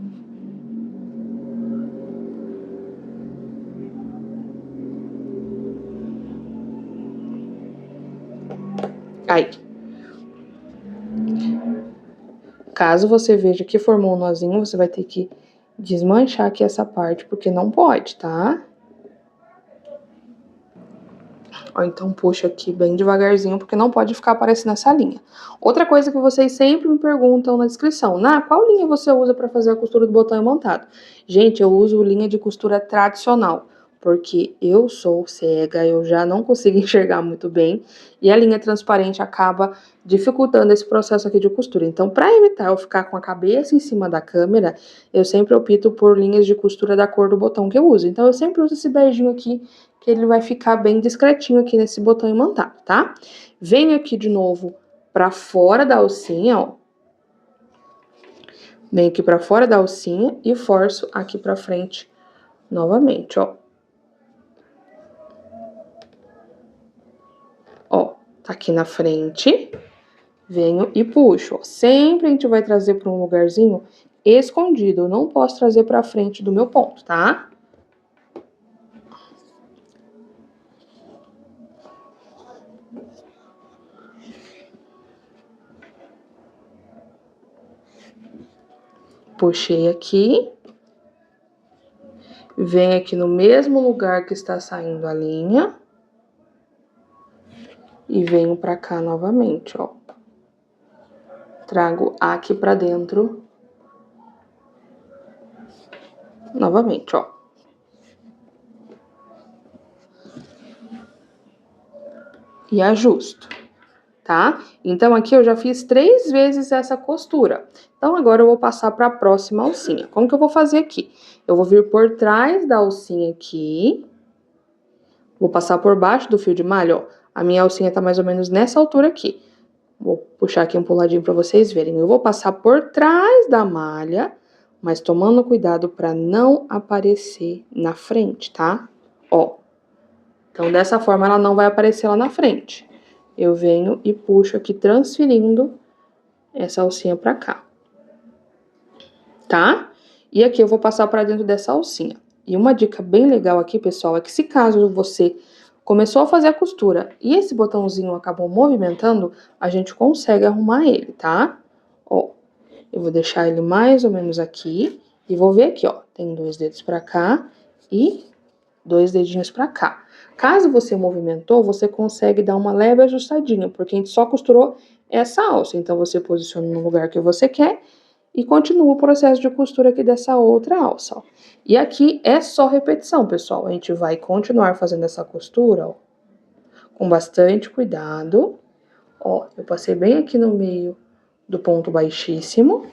Aí. Caso você veja que formou um nozinho, você vai ter que desmanchar aqui essa parte, porque não pode, tá? Ó, então puxa aqui bem devagarzinho, porque não pode ficar aparecendo essa linha. Outra coisa que vocês sempre me perguntam na descrição, qual linha você usa para fazer a costura do botão imantado? Gente, eu uso linha de costura tradicional, porque eu sou cega, eu já não consigo enxergar muito bem, e a linha transparente acaba dificultando esse processo aqui de costura. Então, para evitar eu ficar com a cabeça em cima da câmera, eu sempre opto por linhas de costura da cor do botão que eu uso. Então, eu sempre uso esse beijinho aqui, que ele vai ficar bem discretinho aqui nesse botão imantado, tá? Venho aqui de novo pra fora da alcinha, ó. Venho aqui pra fora da alcinha e forço aqui pra frente novamente, ó. Ó, tá aqui na frente. Venho e puxo, ó. Sempre a gente vai trazer pra um lugarzinho escondido. Eu não posso trazer pra frente do meu ponto, tá? Puxei aqui, venho aqui no mesmo lugar que está saindo a linha e venho pra cá novamente, ó. Trago aqui pra dentro novamente, ó. E ajusto, tá? Então, aqui eu já fiz 3 vezes essa costura. Então, agora eu vou passar para a próxima alcinha. Como que eu vou fazer aqui? Eu vou vir por trás da alcinha aqui. Vou passar por baixo do fio de malha, ó. A minha alcinha tá mais ou menos nessa altura aqui. Vou puxar aqui um puladinho pra vocês verem. Eu vou passar por trás da malha, mas tomando cuidado pra não aparecer na frente, tá? Ó. Então, dessa forma, ela não vai aparecer lá na frente. Eu venho e puxo aqui, transferindo essa alcinha pra cá. Tá? E aqui eu vou passar pra dentro dessa alcinha. E uma dica bem legal aqui, pessoal, é que se caso você começou a fazer a costura e esse botãozinho acabou movimentando, a gente consegue arrumar ele, tá? Ó, eu vou deixar ele mais ou menos aqui e vou ver aqui, ó. Tem 2 dedos pra cá e 2 dedinhos pra cá. Caso você movimentou, você consegue dar uma leve ajustadinha, porque a gente só costurou essa alça. Então, você posiciona no lugar que você quer e continua o processo de costura aqui dessa outra alça, ó. E aqui é só repetição, pessoal. A gente vai continuar fazendo essa costura, ó, com bastante cuidado. Ó, eu passei bem aqui no meio do ponto baixíssimo.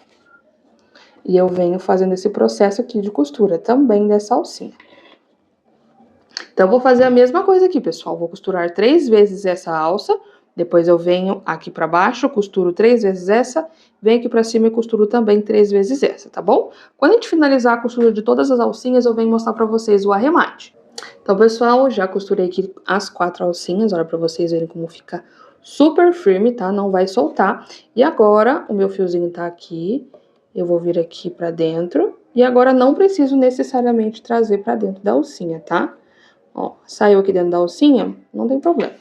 E eu venho fazendo esse processo aqui de costura também dessa alcinha. Então, vou fazer a mesma coisa aqui, pessoal. Vou costurar 3 vezes essa alça, depois eu venho aqui pra baixo, costuro 3 vezes essa, venho aqui pra cima e costuro também 3 vezes essa, tá bom? Quando a gente finalizar a costura de todas as alcinhas, eu venho mostrar pra vocês o arremate. Então, pessoal, já costurei aqui as 4 alcinhas, olha pra vocês verem como fica super firme, tá? Não vai soltar. E agora, o meu fiozinho tá aqui, eu vou vir aqui pra dentro, e agora não preciso necessariamente trazer pra dentro da alcinha, tá? Ó, saiu aqui dentro da alcinha, não tem problema.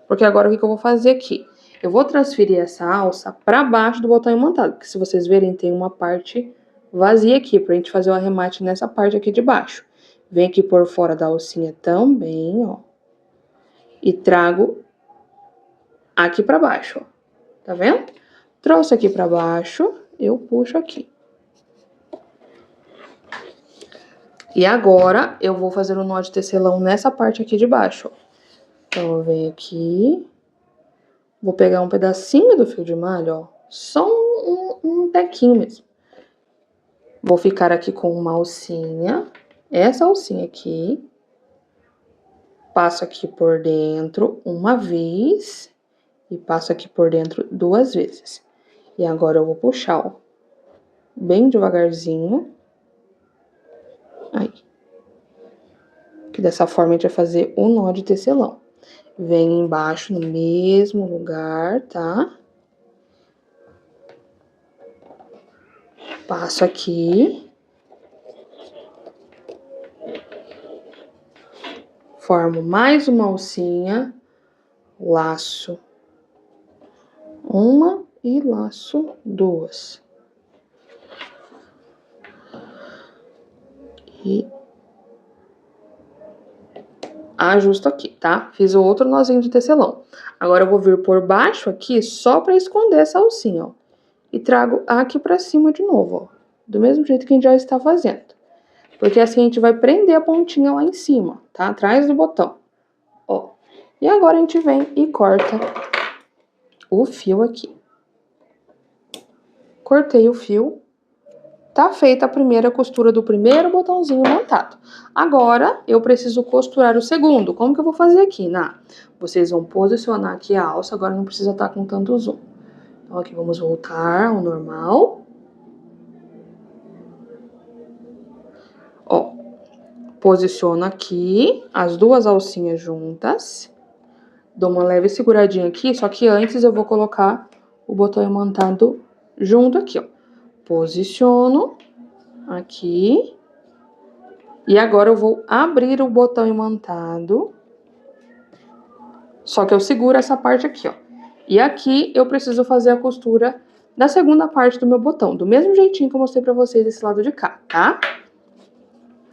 Porque agora o que eu vou fazer aqui? Eu vou transferir essa alça pra baixo do botão imantado, porque se vocês verem, tem uma parte vazia aqui, pra gente fazer o arremate nessa parte aqui de baixo. Vem aqui por fora da alcinha também, ó. E trago aqui pra baixo, ó. Tá vendo? Trouxe aqui pra baixo, eu puxo aqui. E agora, eu vou fazer um nó de tecelão nessa parte aqui de baixo, ó. Então, eu venho aqui, vou pegar um pedacinho do fio de malha, ó, só um tequinho mesmo. Vou ficar aqui com uma alcinha, essa alcinha aqui, passo aqui por dentro uma vez e passo aqui por dentro 2 vezes. E agora eu vou puxar, ó, bem devagarzinho, aí. Que dessa forma a gente vai fazer o nó de tecelão. Venho embaixo no mesmo lugar, tá? Passo aqui. Formo mais uma alcinha. Laço uma e laço 2. E ajusto aqui, tá? Fiz o outro nozinho de tecelão. Agora eu vou vir por baixo aqui só pra esconder essa alcinha, ó. E trago aqui pra cima de novo, ó. Do mesmo jeito que a gente já está fazendo. Porque assim a gente vai prender a pontinha lá em cima, tá? Atrás do botão, ó. E agora a gente vem e corta o fio aqui. Cortei o fio. Tá feita a primeira costura do primeiro botãozinho montado. Agora, eu preciso costurar o segundo. Como que eu vou fazer aqui, Ná? Vocês vão posicionar aqui a alça, agora não precisa estar com tanto zoom. Então, aqui vamos voltar ao normal. Ó, posiciono aqui as 2 alcinhas juntas. Dou uma leve seguradinha aqui, só que antes eu vou colocar o botão imantado junto aqui, ó. Posiciono aqui. E agora eu vou abrir o botão imantado. Só que eu seguro essa parte aqui, ó. E aqui eu preciso fazer a costura da segunda parte do meu botão, do mesmo jeitinho que eu mostrei pra vocês desse lado de cá, tá?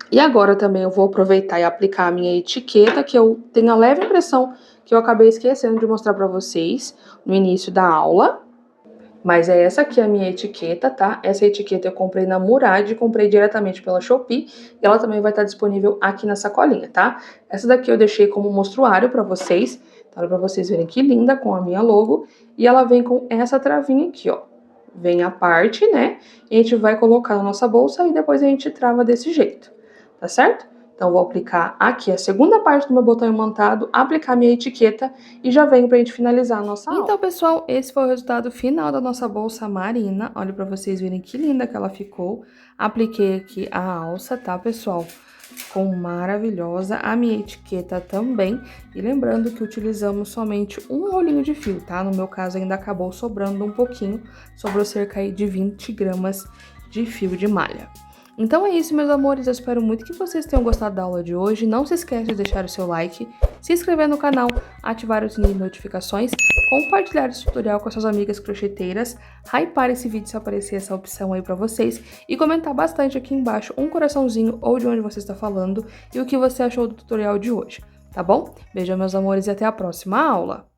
E agora também eu vou aproveitar e aplicar a minha etiqueta, que eu tenho a leve impressão que eu acabei esquecendo de mostrar pra vocês no início da aula. Mas é essa aqui a minha etiqueta, tá? Essa etiqueta eu comprei na Murad, comprei diretamente pela Shopee. E ela também vai estar disponível aqui na sacolinha, tá? Essa daqui eu deixei como mostruário pra vocês. Tá? Pra vocês verem que linda, com a minha logo. E ela vem com essa travinha aqui, ó. Vem a parte, né? E a gente vai colocar na nossa bolsa e depois a gente trava desse jeito. Tá certo? Então, vou aplicar aqui a segunda parte do meu botão imantado, aplicar minha etiqueta e já venho pra gente finalizar a nossa aula. Então, pessoal, esse foi o resultado final da nossa bolsa Marina. Olha pra vocês verem que linda que ela ficou. Apliquei aqui a alça, tá, pessoal? Ficou maravilhosa. A minha etiqueta também. E lembrando que utilizamos somente um rolinho de fio, tá? No meu caso, ainda acabou sobrando um pouquinho. Sobrou cerca aí de 20 gramas de fio de malha. Então é isso, meus amores, eu espero muito que vocês tenham gostado da aula de hoje. Não se esqueça de deixar o seu like, se inscrever no canal, ativar o sininho de notificações, compartilhar esse tutorial com as suas amigas crocheteiras, hypar esse vídeo se aparecer essa opção aí pra vocês e comentar bastante aqui embaixo um coraçãozinho ou de onde você está falando e o que você achou do tutorial de hoje, tá bom? Beijo, meus amores, e até a próxima aula!